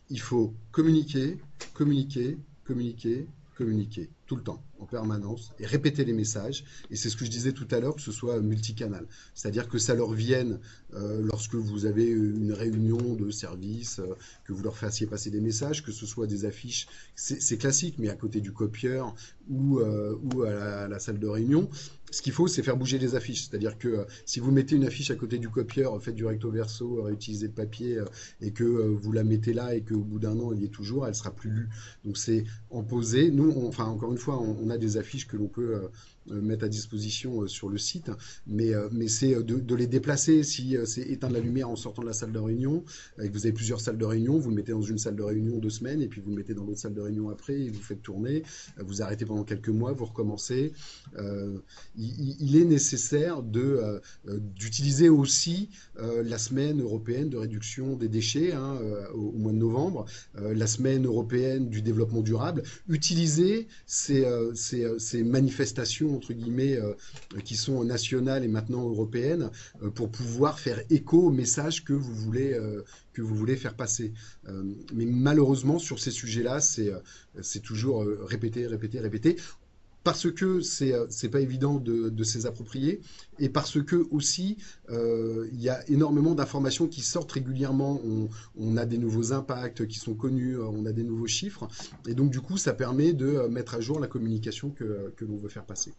il faut communiquer, communiquer, communiquer, communiquer tout le temps, en permanence, et répéter les messages. Et c'est ce que je disais tout à l'heure, que ce soit multicanal. C'est-à-dire que ça leur vienne lorsque vous avez une réunion de service, que vous leur fassiez passer des messages, que ce soit des affiches, c'est classique, mais à côté du copieur ou à la salle de réunion. Ce qu'il faut, c'est faire bouger les affiches. C'est-à-dire que si vous mettez une affiche à côté du copieur, faites du recto verso, réutilisez le papier, et que vous la mettez là et qu'au bout d'un an, elle y est toujours, elle sera plus lue. Donc c'est en poser. Nous, enfin encore une fois, on a des affiches que l'on peut mettre à disposition sur le site, mais c'est de les déplacer. Si c'est éteindre la lumière en sortant de la salle de réunion, et que vous avez plusieurs salles de réunion, vous le mettez dans une salle de réunion 2 semaines, et puis vous le mettez dans l'autre salle de réunion après, et vous faites tourner, vous arrêtez pendant quelques mois, vous recommencez. Il est nécessaire d'utiliser aussi la semaine européenne de réduction des déchets, hein, au mois de novembre, la semaine européenne du développement durable. Utiliser ces manifestations, entre guillemets, qui sont nationales et maintenant européennes, pour pouvoir faire écho au message que vous voulez faire passer. Mais malheureusement, sur ces sujets-là, c'est toujours répéter, répéter, répéter. Parce que c'est pas évident de s'y approprier, et parce que aussi il y a énormément d'informations qui sortent régulièrement. On a des nouveaux impacts qui sont connus, on a des nouveaux chiffres, et donc du coup ça permet de mettre à jour la communication que l'on veut faire passer.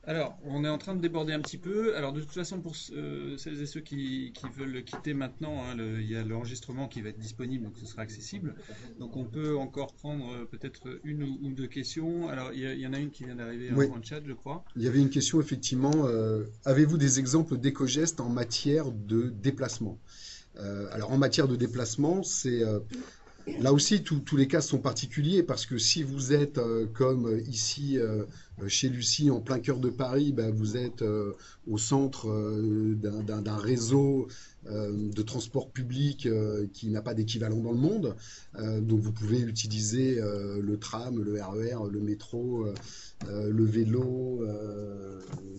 Alors, on est en train de déborder un petit peu. Alors, de toute façon, pour celles et ceux qui veulent quitter maintenant, hein, il y a l'enregistrement qui va être disponible, donc ce sera accessible. Donc, on peut encore prendre peut-être une ou deux questions. Alors, il y en a une qui vient d'arriver Oui. en chat, je crois. Il y avait une question effectivement. Avez-vous des exemples d'éco-gestes en matière de déplacement? Alors en matière de déplacement, là aussi, tous les cas sont particuliers, parce que si vous êtes comme ici chez Lucie, en plein cœur de Paris, bah, vous êtes au centre d'un réseau de transport public qui n'a pas d'équivalent dans le monde. Donc vous pouvez utiliser le tram, le RER, le métro, le vélo,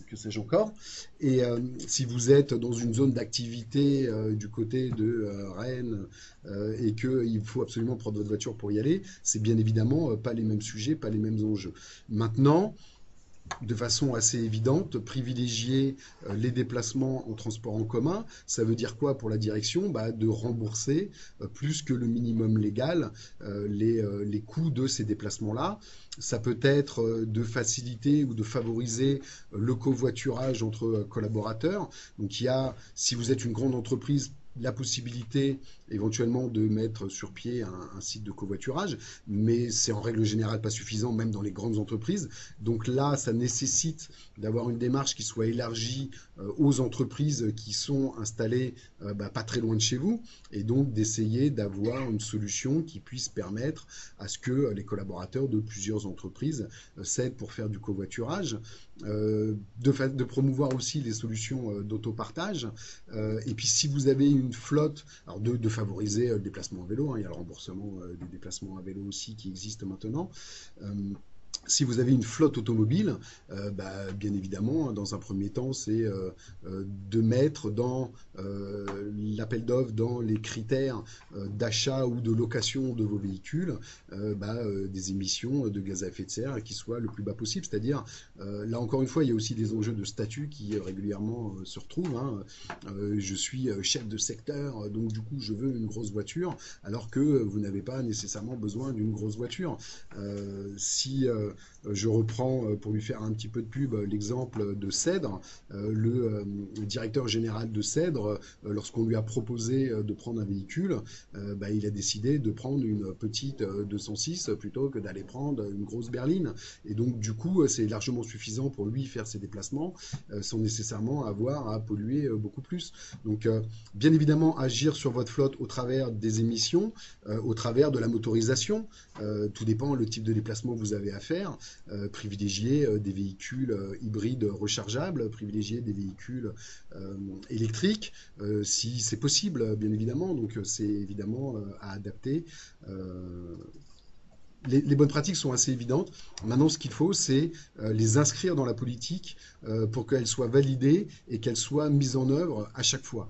que sais-je encore. Et si vous êtes dans une zone d'activité du côté de Rennes, et qu'il faut absolument prendre votre voiture pour y aller, c'est bien évidemment pas les mêmes sujets, pas les mêmes enjeux. Maintenant, de façon assez évidente, privilégier les déplacements en transport en commun, ça veut dire quoi pour la direction? De rembourser plus que le minimum légal les coûts de ces déplacements-là. Ça peut être de faciliter ou de favoriser le covoiturage entre collaborateurs. Donc il y a, si vous êtes une grande entreprise, la possibilité éventuellement de mettre sur pied un site de covoiturage, mais c'est en règle générale pas suffisant, même dans les grandes entreprises. Donc là, ça nécessite d'avoir une démarche qui soit élargie aux entreprises qui sont installées pas très loin de chez vous, et donc d'essayer d'avoir une solution qui puisse permettre à ce que les collaborateurs de plusieurs entreprises s'aident pour faire du covoiturage, de promouvoir aussi les solutions d'autopartage. Et puis si vous avez une flotte, alors de favoriser le déplacement à vélo, hein, il y a le remboursement des déplacements à vélo aussi qui existe maintenant. Euh, Si vous avez une flotte automobile, bien évidemment, dans un premier temps, c'est de mettre dans l'appel d'offres, dans les critères d'achat ou de location de vos véhicules, des émissions de gaz à effet de serre qui soient le plus bas possible. C'est-à-dire, là encore une fois, il y a aussi des enjeux de statut qui régulièrement se retrouvent, hein. Je suis chef de secteur, donc du coup, je veux une grosse voiture, alors que vous n'avez pas nécessairement besoin d'une grosse voiture. Si je reprends, pour lui faire un petit peu de pub, l'exemple de Cèdre. Le directeur général de Cèdre, lorsqu'on lui a proposé de prendre un véhicule, il a décidé de prendre une petite 206 plutôt que d'aller prendre une grosse berline. Et donc, du coup, c'est largement suffisant pour lui faire ses déplacements sans nécessairement avoir à polluer beaucoup plus. Donc, bien évidemment, agir sur votre flotte au travers des émissions, au travers de la motorisation. Tout dépend le type de déplacement que vous avez à faire. Privilégier des véhicules hybrides rechargeables, privilégier des véhicules électriques, si c'est possible, bien évidemment. Donc c'est évidemment à adapter. Les bonnes pratiques sont assez évidentes. Maintenant, ce qu'il faut, c'est les inscrire dans la politique pour qu'elles soient validées et qu'elles soient mises en œuvre à chaque fois.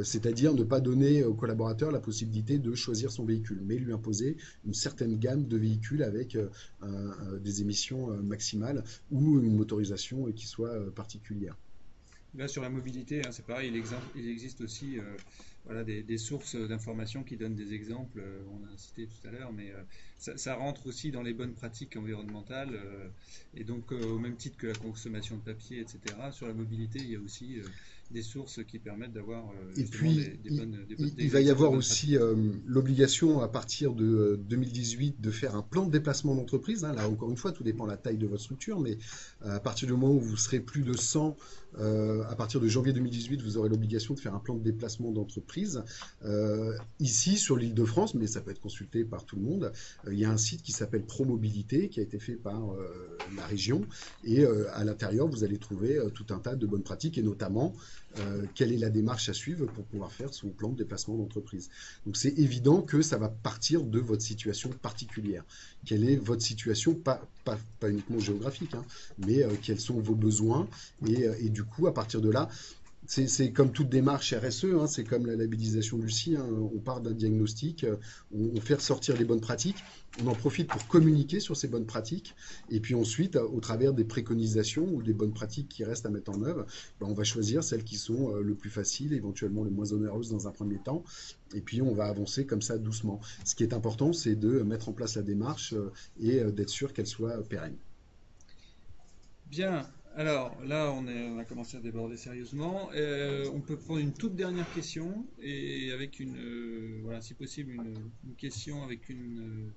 C'est-à-dire ne pas donner au collaborateur la possibilité de choisir son véhicule, mais lui imposer une certaine gamme de véhicules avec des émissions maximales ou une motorisation qui soit particulière. Là, sur la mobilité, hein, c'est pareil, il existe aussi voilà, des sources d'informations qui donnent des exemples, on a cité tout à l'heure, mais ça rentre aussi dans les bonnes pratiques environnementales, et donc au même titre que la consommation de papier, etc., sur la mobilité, il y a aussi des sources qui permettent d'avoir Et justement puis, des il va y exemples de avoir bonnes pratiques. aussi l'obligation à partir de 2018 de faire un plan de déplacement d'entreprise, hein. Là, encore une fois, tout dépend de la taille de votre structure, mais à partir du moment où vous serez plus de 100, à partir de janvier 2018, vous aurez l'obligation de faire un plan de déplacement d'entreprise. Ici, sur l'Île-de-France, mais ça peut être consulté par tout le monde, il y a un site qui s'appelle Promobilité, qui a été fait par la région, et à l'intérieur, vous allez trouver tout un tas de bonnes pratiques, et notamment quelle est la démarche à suivre pour pouvoir faire son plan de déplacement d'entreprise. Donc c'est évident que ça va partir de votre situation particulière. Quelle est votre situation, pas uniquement géographique, hein, mais quels sont vos besoins, et du coup, à partir de là, c'est comme toute démarche RSE, hein, c'est comme la labellisation Lucie, hein, on part d'un diagnostic, on fait ressortir les bonnes pratiques, on en profite pour communiquer sur ces bonnes pratiques, et puis ensuite, au travers des préconisations ou des bonnes pratiques qui restent à mettre en œuvre, on va choisir celles qui sont le plus faciles, éventuellement les moins onéreuses dans un premier temps, et puis on va avancer comme ça doucement. Ce qui est important, c'est de mettre en place la démarche et d'être sûr qu'elle soit pérenne. Bien, alors là on a commencé à déborder sérieusement. On peut prendre une toute dernière question et avec voilà, si possible une question avec une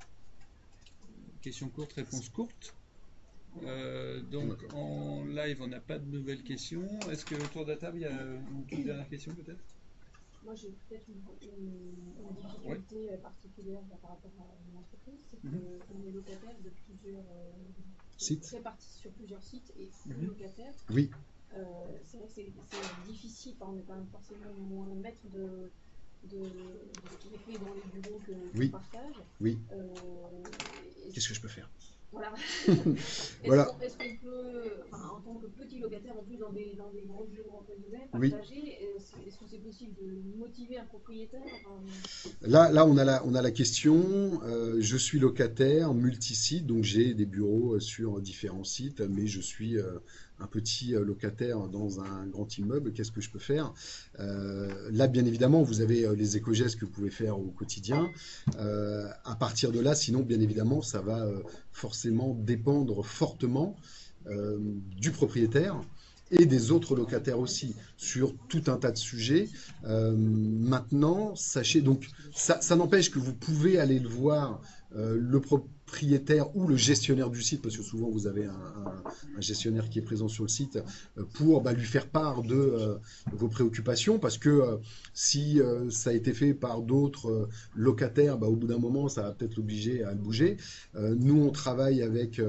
question courte, réponse courte. Donc D'accord. en live on n'a pas de nouvelles questions. Est-ce que autour de la table il y a une toute dernière question peut-être? Moi, j'ai peut-être une Oui. difficulté particulière par rapport à mon entreprise, c'est qu'on est locataire de plusieurs Site? répartis sur plusieurs sites et full Mhm. locataire. Oui. C'est vrai que c'est difficile, enfin, on n'est pas forcément moins maître de ce qui est fait dans les bureaux qu'on Oui. partage. Oui. Est-ce Qu'est-ce que je peux faire? Voilà. Voilà. Est-ce qu'on peut, enfin, en tant que petit locataire, en plus dans des grands bureaux entre guillemets, Oui. partager, est-ce que c'est possible de motiver un propriétaire? Là, on a la question. Je suis locataire multisite, donc j'ai des bureaux sur différents sites, mais je suis un petit locataire dans un grand immeuble. Qu'est-ce que je peux faire? Là, bien évidemment, vous avez les éco-gestes que vous pouvez faire au quotidien. À partir de là, sinon, bien évidemment, ça va forcément dépendre fortement du propriétaire et des autres locataires aussi, sur tout un tas de sujets. Maintenant, sachez donc, ça n'empêche que vous pouvez aller le voir, le propriétaire ou le gestionnaire du site, parce que souvent vous avez un gestionnaire qui est présent sur le site, pour lui faire part de vos préoccupations, parce que si ça a été fait par d'autres locataires, au bout d'un moment, ça va peut-être l'obliger à le bouger. Nous, on travaille avec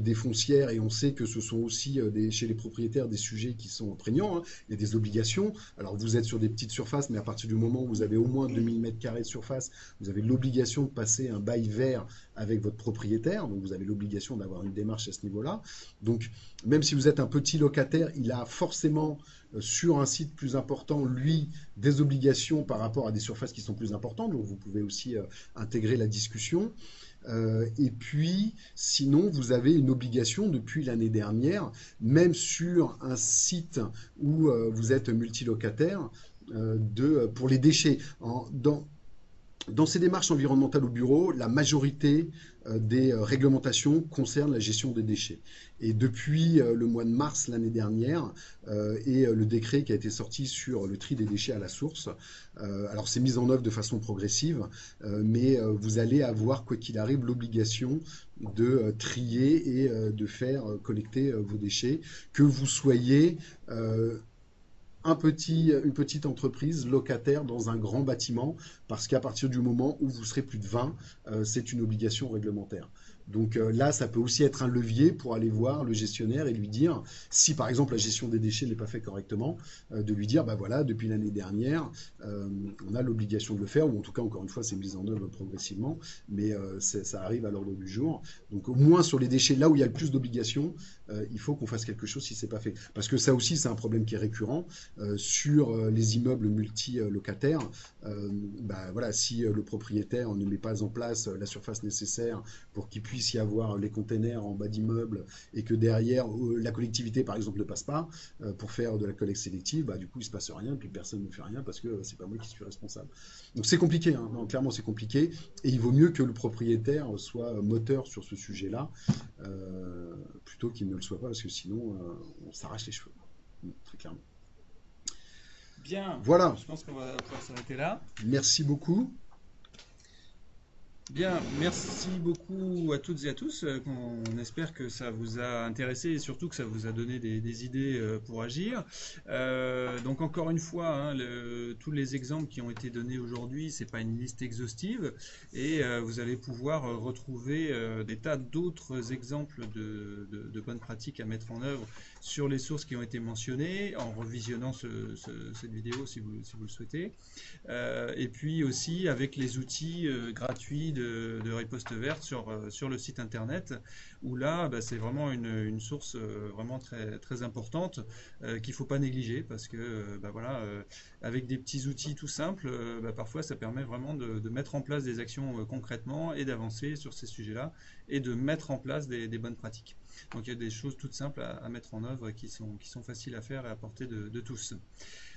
des foncières et on sait que ce sont aussi chez les propriétaires des sujets qui sont prégnants, hein. Il y a des obligations. Alors vous êtes sur des petites surfaces, mais à partir du moment où vous avez au moins 2000 m² de surface, vous avez l'obligation de passer un bail vert avec votre propriétaire. Donc vous avez l'obligation d'avoir une démarche à ce niveau-là. Donc même si vous êtes un petit locataire, il a forcément sur un site plus important, lui, des obligations par rapport à des surfaces qui sont plus importantes. Donc vous pouvez aussi intégrer la discussion. Et puis, sinon, vous avez une obligation depuis l'année dernière, même sur un site où vous êtes multilocataire, pour les déchets. Dans ces démarches environnementales au bureau, la majorité des réglementations concernent la gestion des déchets. Et depuis le mois de mars l'année dernière, et le décret qui a été sorti sur le tri des déchets à la source, alors c'est mis en œuvre de façon progressive, mais vous allez avoir, quoi qu'il arrive, l'obligation de trier et de faire collecter vos déchets, que vous soyez une petite entreprise locataire dans un grand bâtiment, parce qu'à partir du moment où vous serez plus de 20, c'est une obligation réglementaire. Donc là, ça peut aussi être un levier pour aller voir le gestionnaire et lui dire, si par exemple la gestion des déchets n'est pas faite correctement, de lui dire, voilà, depuis l'année dernière, on a l'obligation de le faire, ou en tout cas, encore une fois, c'est mis en œuvre progressivement, mais ça arrive à l'ordre du jour. Donc au moins sur les déchets, là où il y a le plus d'obligations, il faut qu'on fasse quelque chose si c'est pas fait. Parce que ça aussi, c'est un problème qui est récurrent sur les immeubles multi-locataires. Voilà, si le propriétaire ne met pas en place la surface nécessaire pour qu'il puisse y avoir les containers en bas d'immeuble et que derrière la collectivité par exemple ne passe pas pour faire de la collecte sélective, du coup il se passe rien, puis personne ne fait rien parce que c'est pas moi qui suis responsable. Donc c'est compliqué, hein. Non, clairement c'est compliqué, et il vaut mieux que le propriétaire soit moteur sur ce sujet-là plutôt qu'il ne le soit pas, parce que sinon on s'arrache les cheveux, très clairement. Bien, voilà. Je pense qu'on va pouvoir s'arrêter là. Merci beaucoup. Bien, merci beaucoup à toutes et à tous. On espère que ça vous a intéressé et surtout que ça vous a donné des idées pour agir. Donc encore une fois, tous les exemples qui ont été donnés aujourd'hui, c'est pas une liste exhaustive, et vous allez pouvoir retrouver des tas d'autres exemples de bonnes pratiques à mettre en œuvre sur les sources qui ont été mentionnées, en revisionnant cette vidéo si vous le souhaitez. Et puis aussi avec les outils gratuits de riposte verte sur le site internet, où là c'est vraiment une source vraiment très, très importante qu'il ne faut pas négliger, parce que avec des petits outils tout simples, parfois ça permet vraiment de mettre en place des actions concrètement et d'avancer sur ces sujets-là et de mettre en place des bonnes pratiques. Donc il y a des choses toutes simples à mettre en œuvre qui sont faciles à faire et à portée de tous.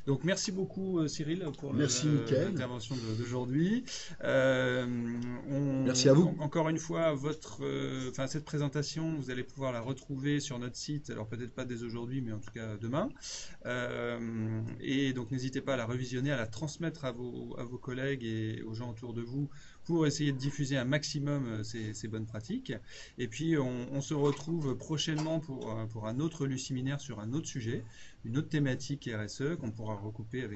Donc merci beaucoup Cyril pour l'intervention d'aujourd'hui. Merci à vous. Encore une fois, cette présentation, vous allez pouvoir la retrouver sur notre site, alors peut-être pas dès aujourd'hui, mais en tout cas demain. Et donc n'hésitez pas à la revisionner, à la transmettre à vos collègues et aux gens autour de vous, pour essayer de diffuser un maximum ces bonnes pratiques. Et puis on se retrouve prochainement pour un autre Luciminaire sur un autre sujet, une autre thématique RSE qu'on pourra recouper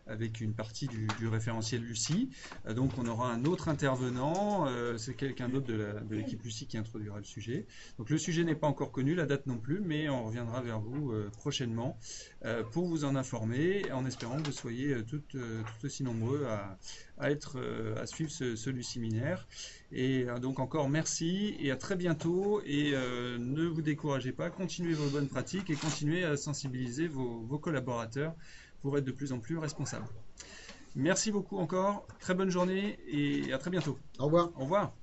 avec une partie du référentiel Lucie. Donc on aura un autre intervenant, c'est quelqu'un d'autre de l'équipe Lucie qui introduira le sujet. Donc le sujet n'est pas encore connu, la date non plus, mais on reviendra vers vous prochainement pour vous en informer, en espérant que vous soyez tout aussi nombreux à suivre ce Luciminaire. Et donc encore merci et à très bientôt, et ne vous découragez pas, continuez vos bonnes pratiques et continuez à sensibiliser vos collaborateurs pour être de plus en plus responsables. Merci beaucoup encore, très bonne journée et à très bientôt. Au revoir. Au revoir.